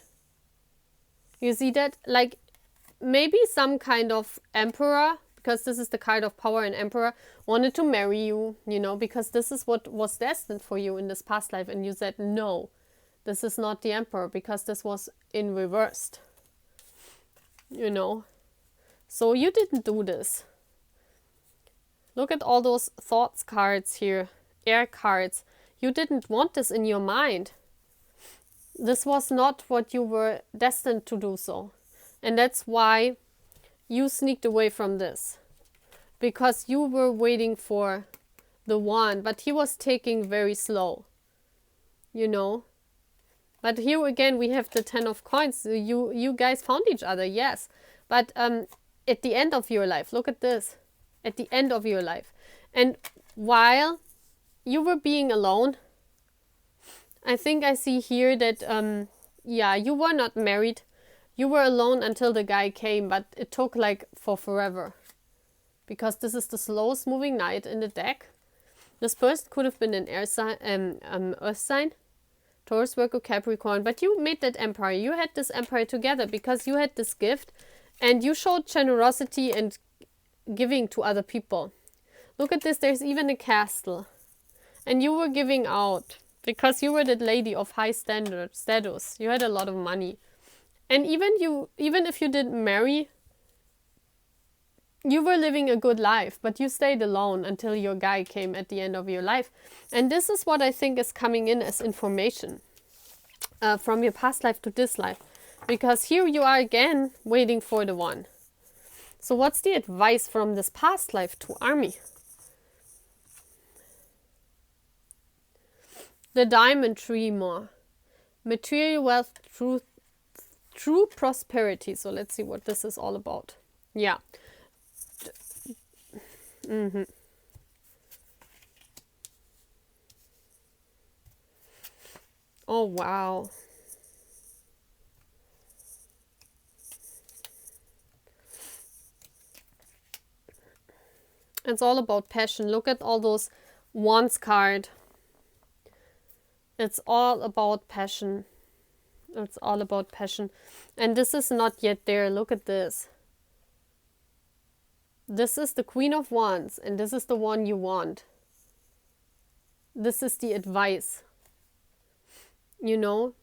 S1: You see that? Like maybe some kind of emperor, because this is the card of power, and emperor wanted to marry you, you know, because this is what was destined for you in this past life. And you said, no, this is not the emperor, because this was in reversed, you know. So you didn't do this. Look at all those thoughts cards here, air cards. You didn't want this in your mind. This was not what you were destined to do so. And that's why you sneaked away from this. Because you were waiting for the one, but he was taking very slow. You know. But here again we have the 10 of coins. You guys found each other, yes. But at the end of your life, look at this. At the end of your life. And while you were being alone, I think I see here that, yeah, you were not married. You were alone until the guy came, but it took like for forever. Because this is the slowest moving knight in the deck. This person could have been an air sign, earth sign, Taurus, Virgo, Capricorn, but you made that empire. You had this empire together because you had this gift and you showed generosity and giving to other people. Look at this, there's even a castle. And you were giving out because you were that lady of high status. You had a lot of money. And even if you didn't marry, you were living a good life, but you stayed alone until your guy came at the end of your life. And this is what I think is coming in as information from your past life to this life. Because here you are again waiting for the one. So what's the advice from this past life to Army? The diamond tree more. Material wealth, truth, True prosperity. So let's see what this is all about. Yeah. Oh, wow. It's all about passion. Look at all those wands card. It's all about passion. It's all about passion. And this is not yet there. Look at this. This is the Queen of Wands, and this is the one you want. This is the advice. You know?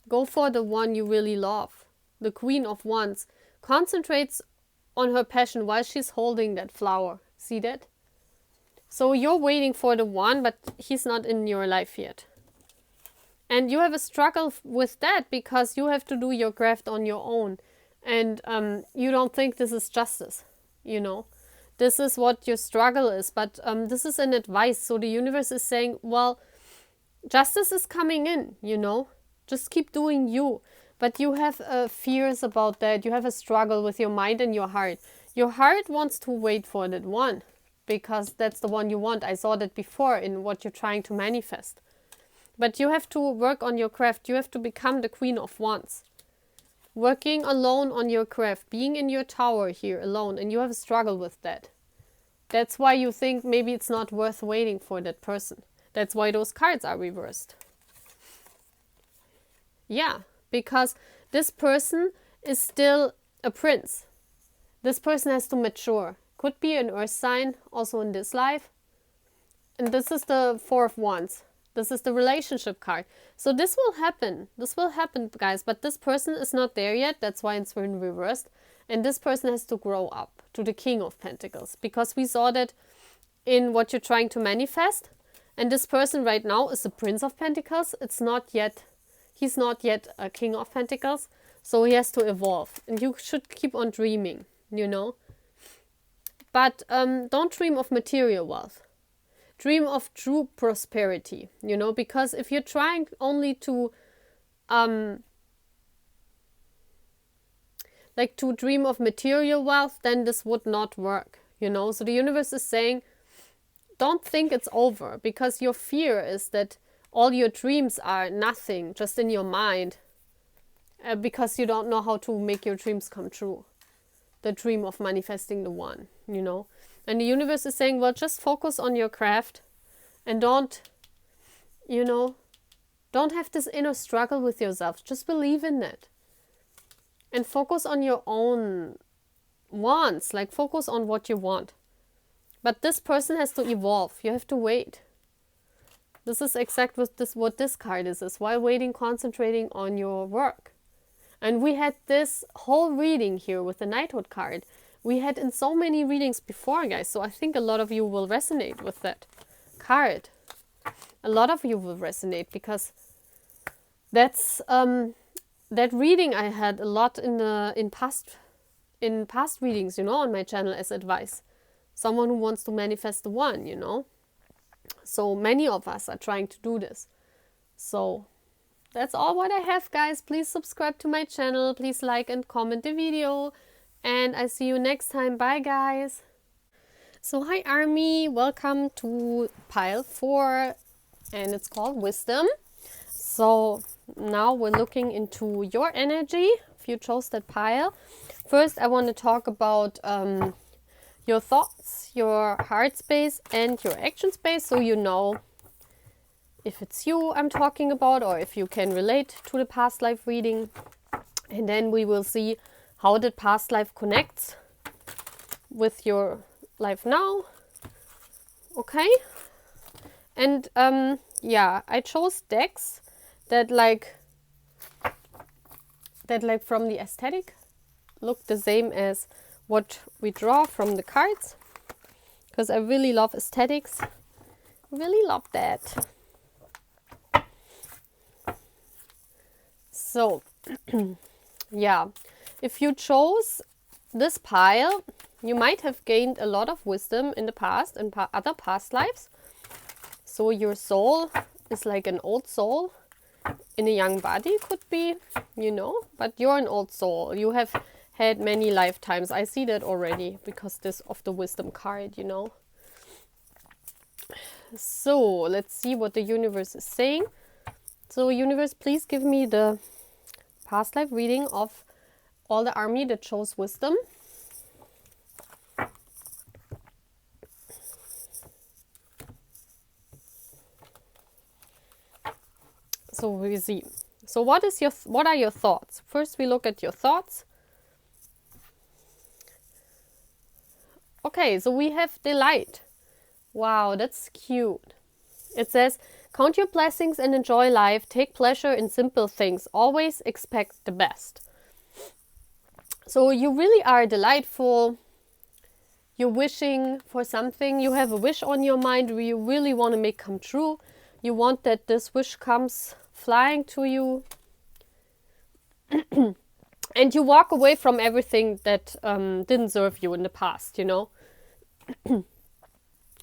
S1: Go for the one you really love. The Queen of Wands concentrates on her passion while she's holding that flower. See that? So you're waiting for the one, but he's not in your life yet. And you have a struggle with that because you have to do your craft on your own. And you don't think this is justice, you know. This is what your struggle is. But this is an advice. So the universe is saying, well, justice is coming in, you know. Just keep doing you. But you have fears about that. You have a struggle with your mind and your heart. Your heart wants to wait for that one because that's the one you want. I saw that before in what you're trying to manifest. But you have to work on your craft. You have to become the Queen of Wands. Working alone on your craft. Being in your tower here alone. And you have a struggle with that. That's why you think maybe it's not worth waiting for that person. That's why those cards are reversed. Yeah, because this person is still a prince. This person has to mature. Could be an earth sign, also in this life. And this is the Four of Wands. This is the relationship card. So this will happen. This will happen, guys. But this person is not there yet. That's why it's been reversed. And this person has to grow up to the King of Pentacles. Because we saw that in what you're trying to manifest. And this person right now is the Prince of Pentacles. It's not yet... He's not yet a King of Pentacles. So he has to evolve. And you should keep on dreaming, you know. But don't dream of material wealth. Dream of true prosperity, you know, because if you're trying only to to dream of material wealth, then this would not work, you know. So the universe is saying, don't think it's over, because your fear is that all your dreams are nothing, just in your mind, because you don't know how to make your dreams come true. The dream of manifesting the one, you know. And the universe is saying, well, just focus on your craft and don't, you know, don't have this inner struggle with yourself. Just believe in it. And focus on your own wants, like focus on what you want. But this person has to evolve. You have to wait. This is exactly what this card is while waiting, concentrating on your work. And we had this whole reading here with the Knighthood card. We had in so many readings before, guys. So I think a lot of you will resonate with that card. A lot of you will resonate because that's that reading I had a lot in past readings, you know, on my channel as advice. Someone who wants to manifest the one, you know. So many of us are trying to do this. So that's all what I have, guys. Please subscribe to my channel. Please like and comment the video. And I see you next time. Bye, guys. So hi, Army. Welcome to pile 4. And it's called Wisdom. So now we're looking into your energy, if you chose that pile. First, I want to talk about your thoughts, your heart space, and your action space, so you know if it's you I'm talking about or if you can relate to the past life reading. And then we will see how the past life connects with your life now. Okay? And yeah, I chose decks that like from the aesthetic look the same as what we draw from the cards, because I really love aesthetics. Really love that. So yeah, if you chose this pile, you might have gained a lot of wisdom in the past and other past lives. So your soul is like an old soul in a young body, could be, you know, but you're an old soul. You have had many lifetimes. I see that already because this of the wisdom card, you know. So let's see what the universe is saying. So universe, please give me the past life reading of all the army that chose wisdom. So we see. So what are your thoughts? First we look at your thoughts. Okay, so we have delight. Wow, that's cute. It says, count your blessings and enjoy life. Take pleasure in simple things. Always expect the best. So you really are delightful. You're wishing for something. You have a wish on your mind you really want to make come true. You want that this wish comes flying to you. And you walk away from everything that didn't serve you in the past, you know.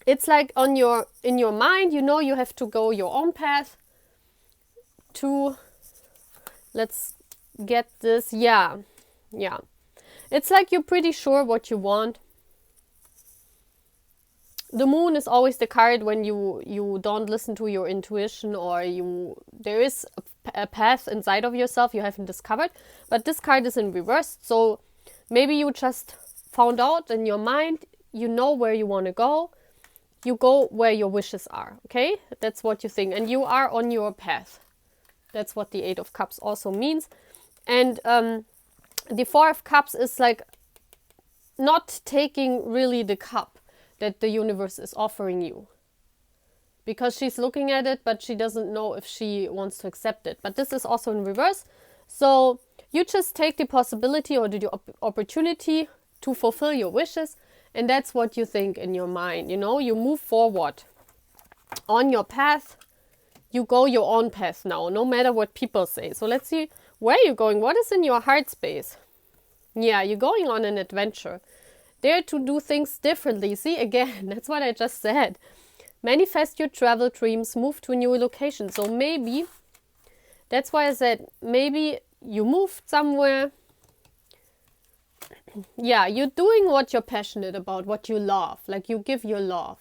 S1: It's like in your mind, you know, you have to go your own path to, let's get this, yeah. It's like you're pretty sure what you want. The moon is always the card when you don't listen to your intuition, or there is a path inside of yourself you haven't discovered, but this card is in reverse. So maybe you just found out in your mind, you know where you want to go. You go where your wishes are, okay? That's what you think, and you are on your path. That's what the Eight of Cups also means. And the Four of Cups is like not taking really the cup that the universe is offering you, because she's looking at it, but she doesn't know if she wants to accept it. But this is also in reverse. So you just take the possibility or the opportunity to fulfill your wishes. And that's what you think in your mind, you know. You move forward on your path. You go your own path now, no matter what people say. So let's see, where you're going. What is in your heart space? Yeah, you're going on an adventure. Dare to do things differently. See, again, that's what I just said. Manifest your travel dreams. Move to a new location. So maybe, that's why I said, maybe you moved somewhere. Yeah, you're doing what you're passionate about, what you love, like you give your love.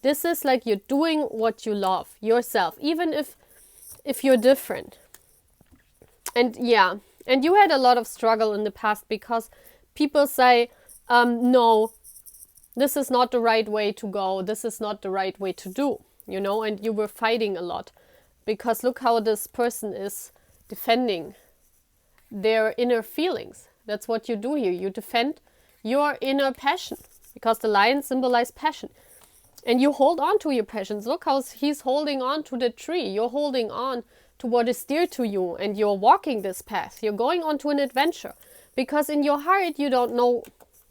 S1: This is like you're doing what you love yourself, even if you're different. And yeah, and you had a lot of struggle in the past because people say, no, this is not the right way to go. This is not the right way to do, you know, and you were fighting a lot because look how this person is defending their inner feelings. That's what you do here. You defend your inner passion, because the lion symbolizes passion. And you hold on to your passions. Look how he's holding on to the tree. You're holding on to what is dear to you, and you're walking this path. You're going on to an adventure, because in your heart you don't know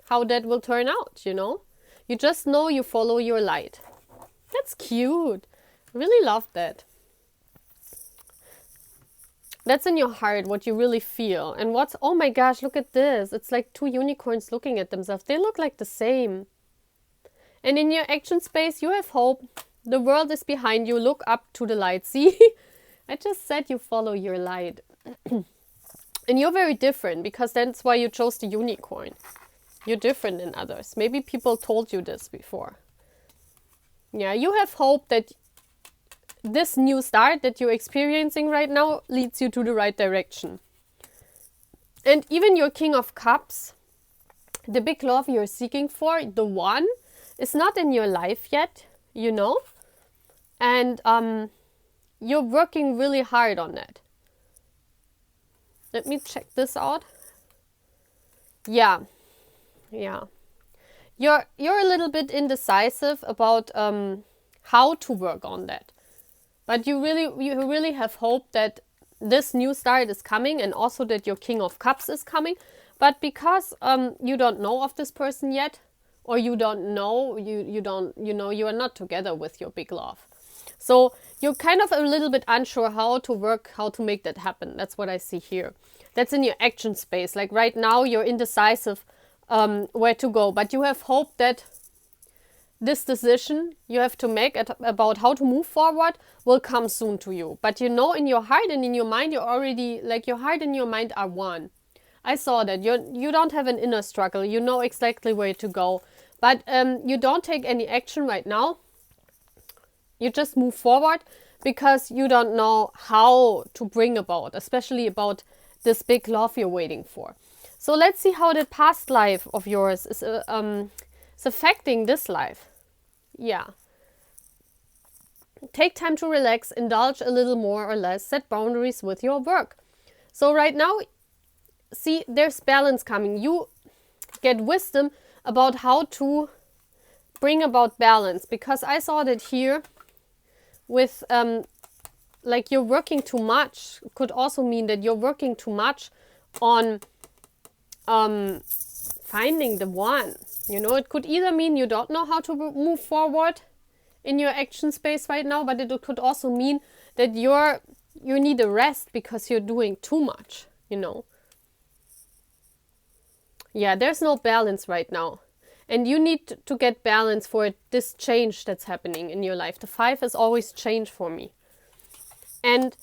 S1: how that will turn out, you know. You just know you follow your light. That's cute. I really love that. That's in your heart, what you really feel. And what's, oh my gosh, look at this. It's like two unicorns looking at themselves. They look like the same. And in your action space, you have hope. The world is behind you. Look up to the light. See? I just said you follow your light. And you're very different, because that's why you chose the unicorn. You're different than others. Maybe people told you this before. Yeah, you have hope that this new start that you're experiencing right now leads you to the right direction. And even your King of Cups, the big love you're seeking for, the one, is not in your life yet, you know. And you're working really hard on that. Let me check this out. Yeah. You're a little bit indecisive about how to work on that. But you really have hope that this new start is coming, and also that your King of Cups is coming. But because you don't know of this person yet, or you don't know, you are not together with your big love. So you're kind of a little bit unsure how to make that happen. That's what I see here. That's in your action space. Like right now, you're indecisive where to go. But you have hope that this decision you have to make about how to move forward will come soon to you. But you know, in your heart and in your mind, you're already, like, your heart and your mind are one. I saw that. You don't have an inner struggle. You know exactly where to go. But you don't take any action right now. You just move forward because you don't know how to bring about, especially about this big love you're waiting for. So let's see how the past life of yours is affecting this life. Yeah. Take time to relax, indulge a little more or less, set boundaries with your work. So right now, see, there's balance coming. You get wisdom about how to bring about balance, because I saw that here with like you're working too much could also mean that you're working too much on finding the one. You know, it could either mean you don't know how to move forward in your action space right now, but it could also mean that you need a rest because you're doing too much, you know. Yeah, there's no balance right now. And you need to get balance for this change that's happening in your life. The 5 is always change for me. And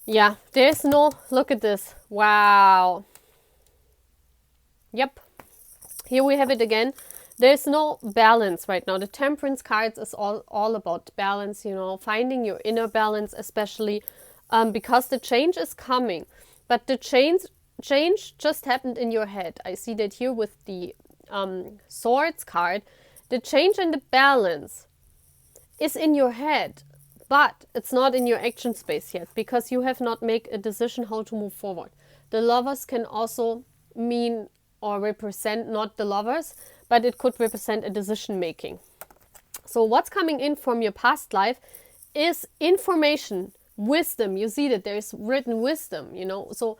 S1: yeah, there's no, look at this. Wow. Yep. Here we have it again. There's no balance right now. The Temperance cards is all about balance, you know, finding your inner balance, especially because the change is coming. But the change just happened in your head. I see that here with the Swords card. The change and the balance is in your head, but it's not in your action space yet because you have not made a decision how to move forward. The Lovers can also mean or represent not the lovers, but it could represent a decision making. So what's coming in from your past life is information, wisdom. You see that there's written wisdom, you know. So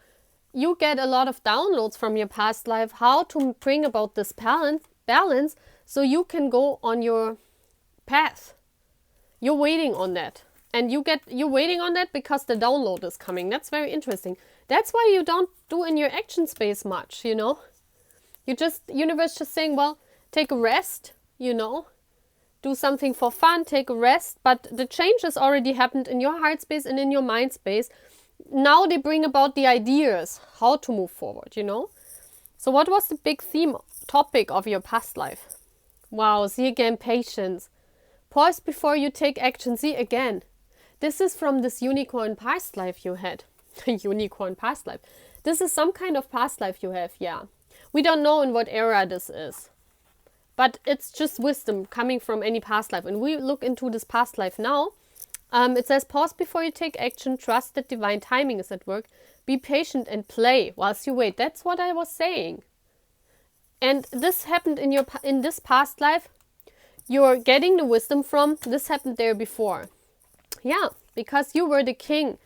S1: you get a lot of downloads from your past life, how to bring about this balance so you can go on your path. You're waiting on that. And you're waiting on that because the download is coming. That's very interesting. That's why you don't do in your action space much, you know. Universe just saying, well, take a rest, you know. Do something for fun, take a rest. But the change has already happened in your heart space and in your mind space. Now they bring about the ideas, how to move forward, you know. So what was the big theme, topic of your past life? Wow, see again, patience. Pause before you take action. See again. This is from this unicorn past life you had. Unicorn past life. This is some kind of past life you have, yeah. We don't know in what era this is. But it's just wisdom coming from any past life. And we look into this past life now. It says, pause before you take action, trust that divine timing is at work, be patient and play whilst you wait. That's what I was saying. And this happened in this past life. You're getting the wisdom from, this happened there before. Yeah, because you were the king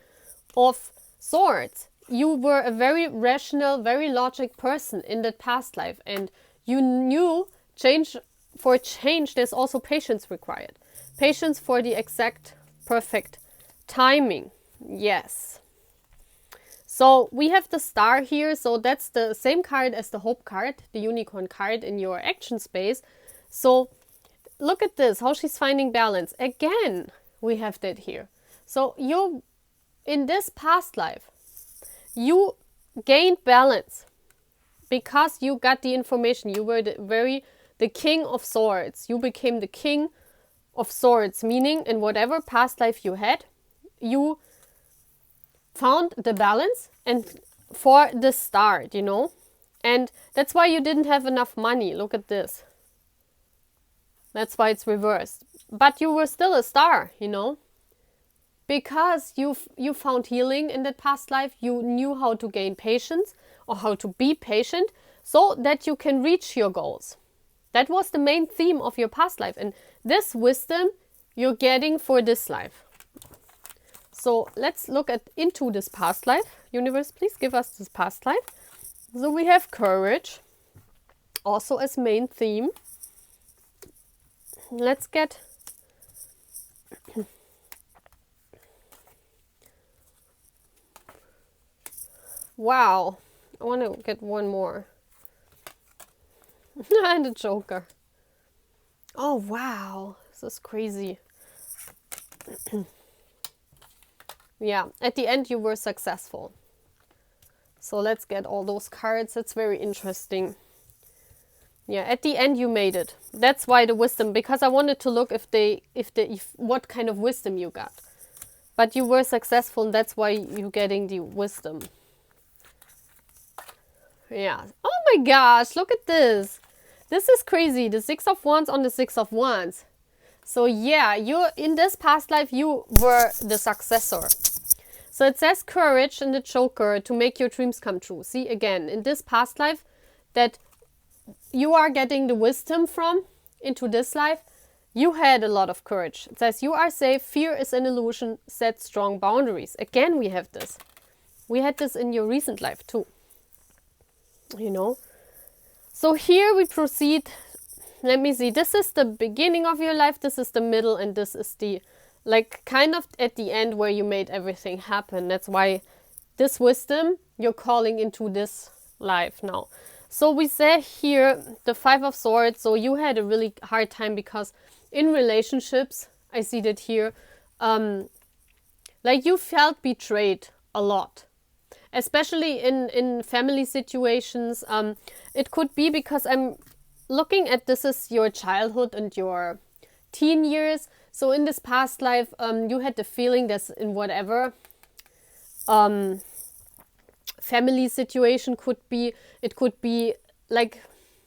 S1: of swords. You were a very rational, very logic person in that past life. And you knew for change, there's also patience required. Patience for the exact perfect timing. Yes. So we have the star here. So that's the same card as the hope card, the unicorn card in your action space. So look at this, how she's finding balance. Again, we have that here. So in this past life, you gained balance because you got the information. You were the king of swords. You became the king of swords, meaning in whatever past life you had, you found the balance and for the start, you know. And that's why you didn't have enough money. Look at this. That's why it's reversed. But you were still a star, you know. Because you found healing in that past life, you knew how to gain patience or how to be patient so that you can reach your goals. That was the main theme of your past life. And this wisdom you're getting for this life. So let's look into this past life. Universe, please give us this past life. So we have courage, also as main theme. Let's get... Wow, I want to get one more. And a joker. Oh, wow. This is crazy. Yeah, at the end you were successful. So let's get all those cards. It's very interesting. Yeah, at the end you made it. That's why the wisdom, because I wanted to look if what kind of wisdom you got. But you were successful, and that's why you're getting the wisdom. Yeah. Oh my gosh, look at this. This is crazy. The Six of Wands on the Six of Wands. So yeah, you in this past life, you were the successor. So it says courage in the Joker to make your dreams come true. See, again, in this past life that you are getting the wisdom from into this life, you had a lot of courage. It says you are safe, fear is an illusion, set strong boundaries. Again, we have this. We had this in your recent life too. You know. So here we proceed. Let me see. This is the beginning of your life. This is the middle. And this is the, like, kind of at the end where you made everything happen. That's why this wisdom you're calling into this life now. So we say here the Five of Swords. So you had a really hard time because in relationships, I see that here, like you felt betrayed a lot. Especially in family situations. It could be because I'm looking at this as your childhood and your teen years. So in this past life, you had the feeling that in whatever family situation it could be like,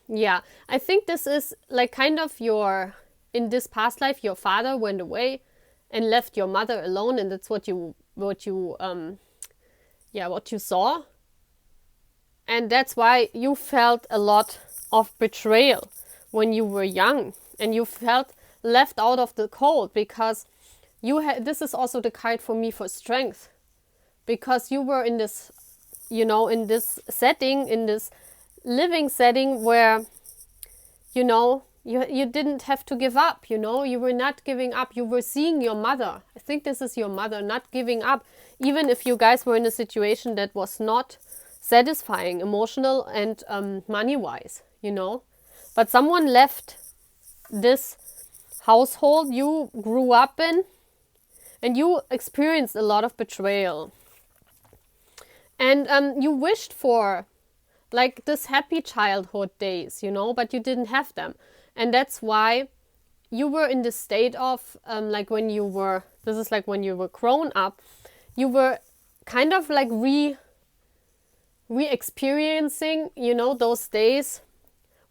S1: yeah, I think this is like kind of in this past life, your father went away and left your mother alone, and that's what you saw. And that's why you felt a lot of betrayal when you were young, and you felt left out of the cold because this is also the card for me for strength, because you were in this, in this setting, in this living setting where, you didn't have to give up, you were not giving up. You were seeing your mother. I think this is your mother not giving up, even if you guys were in a situation that was not satisfying, emotional and money-wise, But someone left this household you grew up in, and you experienced a lot of betrayal. And you wished for like this happy childhood days, but you didn't have them. And that's why you were in the state of like when you were grown up, you were kind of like re-experiencing, those days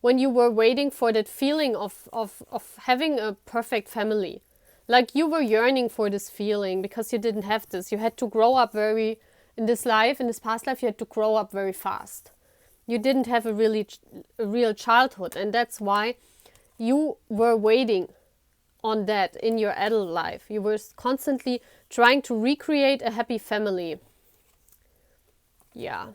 S1: when you were waiting for that feeling of having a perfect family. Like you were yearning for this feeling because you didn't have this. You had to grow up in this past life, you had to grow up very fast. You didn't have a real childhood, and that's why you were waiting on that in your adult life. You were constantly trying to recreate a happy family. Yeah.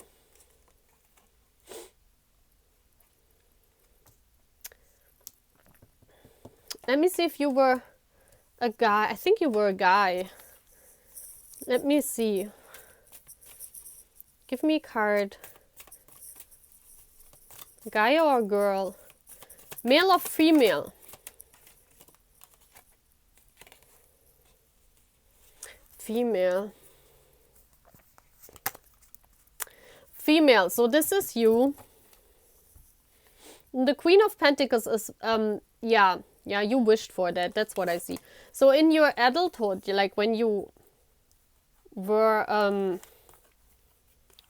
S1: Let me see if you were a guy. I think you were a guy. Let me see. Give me a card. Guy or girl? Male or female? Female. Female. So this is you. The Queen of Pentacles is, yeah, you wished for that. That's what I see. So in your adulthood, like when you were,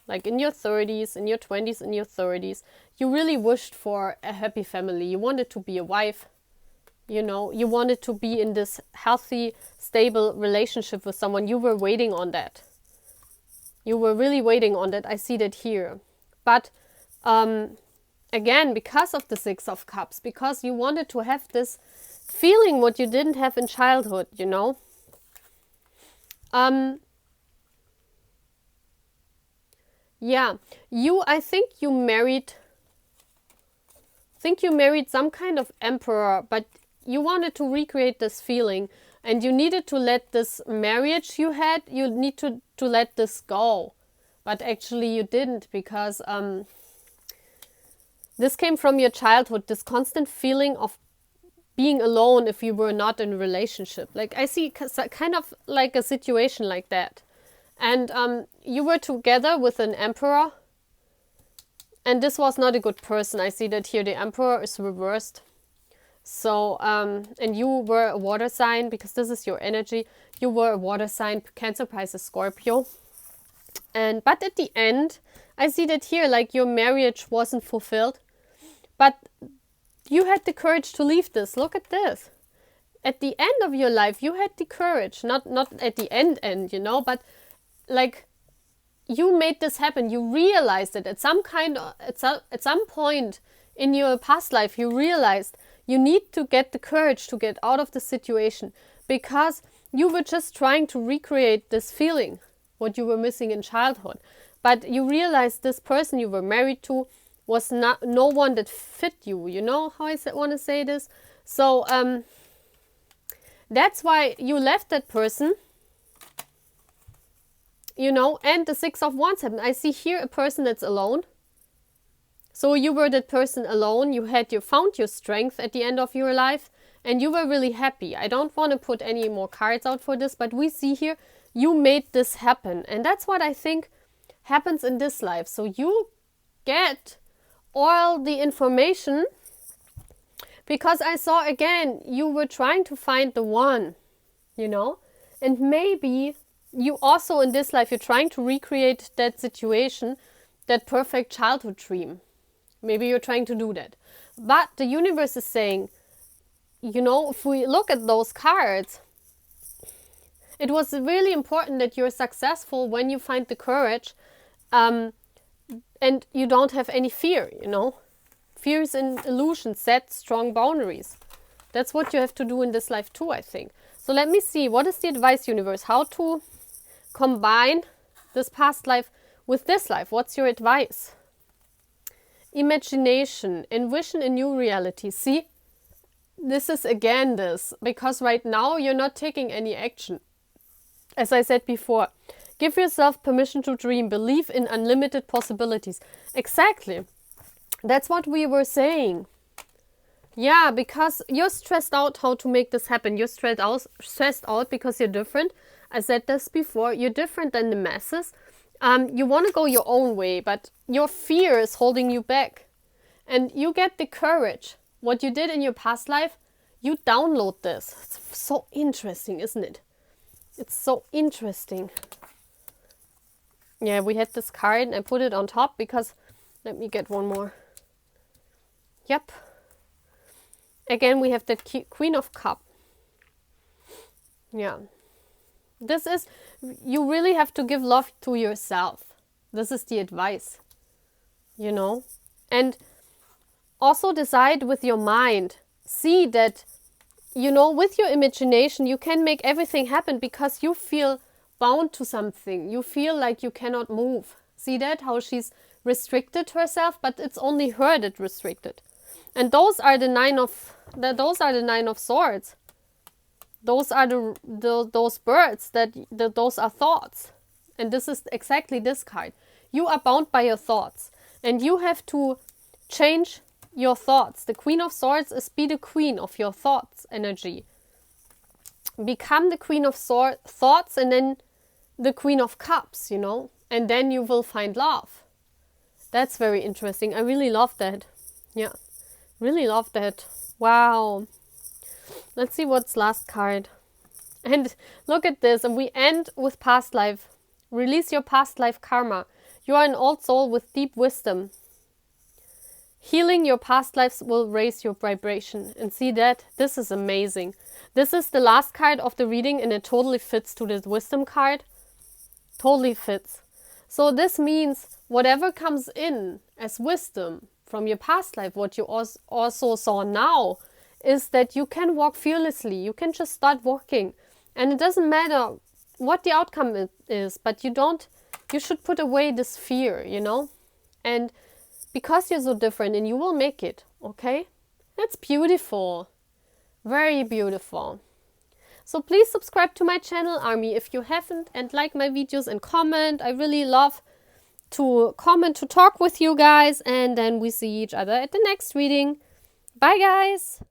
S1: like in your 30s, in your 20s, in your 30s, you really wished for a happy family. You wanted to be a wife, you wanted to be in this healthy, stable relationship with someone. You were waiting on that. You were really waiting on that. I see that here. But again, because of the Six of Cups, because you wanted to have this feeling what you didn't have in childhood, yeah, I think you married some kind of emperor, but you wanted to recreate this feeling, and you needed to let this marriage you need to let this go. But actually you didn't, because this came from your childhood, this constant feeling of being alone if you were not in a relationship. Like I see kind of like a situation like that. And you were together with an emperor. And this was not a good person. I see that here the emperor is reversed. So, and you were a water sign, because this is your energy. You were a water sign, Cancer, Pisces, Scorpio. But at the end, I see that here, like your marriage wasn't fulfilled. But you had the courage to leave this. Look at this. At the end of your life, you had the courage. Not at the end, you know, but like you made this happen. You realized it at some point in your past life. You realized you need to get the courage to get out of the situation, because you were just trying to recreate this feeling, what you were missing in childhood. But you realized this person you were married to was no one that fit you. You know how I want to say this? So that's why you left that person. You know, and the Six of Wands happened. I see here a person that's alone. So you were that person alone. You found your strength at the end of your life, and you were really happy. I don't want to put any more cards out for this, but we see here you made this happen. And that's what I think happens in this life. So you get all the information, because I saw again, you were trying to find the one, you know, and maybe you also in this life, you're trying to recreate that situation, that perfect childhood dream. Maybe you're trying to do that. But the universe is saying, you know, if we look at those cards, it was really important that you're successful when you find the courage, and you don't have any fear, you know. Fear is an illusion. Set strong boundaries. That's what you have to do in this life too, I think. So let me see, what is the advice, universe? How to combine this past life with this life? What's your advice? Imagination, envision a new reality. See, this is again this, because right now you're not taking any action. As I said before, give yourself permission to dream, believe in unlimited possibilities. Exactly. That's what we were saying. Yeah, because you're stressed out how to make this happen. You're stressed out because you're different. I said this before, you're different than the masses. You want to go your own way, but your fear is holding you back. And you get the courage. What you did in your past life, you download this. It's so interesting, isn't it? It's so interesting. Yeah, we had this card and I put it on top because, let me get one more. Yep. Again, we have the Queen of Cups. Yeah. This is, you really have to give love to yourself. This is the advice, you know. And also decide with your mind. See that, you know, with your imagination, you can make everything happen because you feel bound to something. You feel like you cannot move. See that? How she's restricted herself, but it's only her that restricted. And those are the Nine of Swords. Those are those birds those are thoughts. And this is exactly this card. You are bound by your thoughts, and you have to change your thoughts. The Queen of Swords is be the queen of your thoughts energy. Become the Queen of thoughts, and then the Queen of Cups, you know, and then you will find love. That's very interesting. I really love that. Yeah, really love that. Wow. Let's see what's last card. And look at this. And we end with past life. Release your past life karma. You are an old soul with deep wisdom. Healing your past lives will raise your vibration. And see that? This is amazing. This is the last card of the reading, and it totally fits to this wisdom card. Totally fits. So this means whatever comes in as wisdom from your past life, what you also saw now, is that you can walk fearlessly. You can just start walking. And it doesn't matter what the outcome is, but you should put away this fear, you know? And because you're so different, and you will make it, okay? That's beautiful. Very beautiful. So please subscribe to my channel, Army, if you haven't, and like my videos and comment. I really love to comment, to talk with you guys, and then we see each other at the next reading. Bye, guys.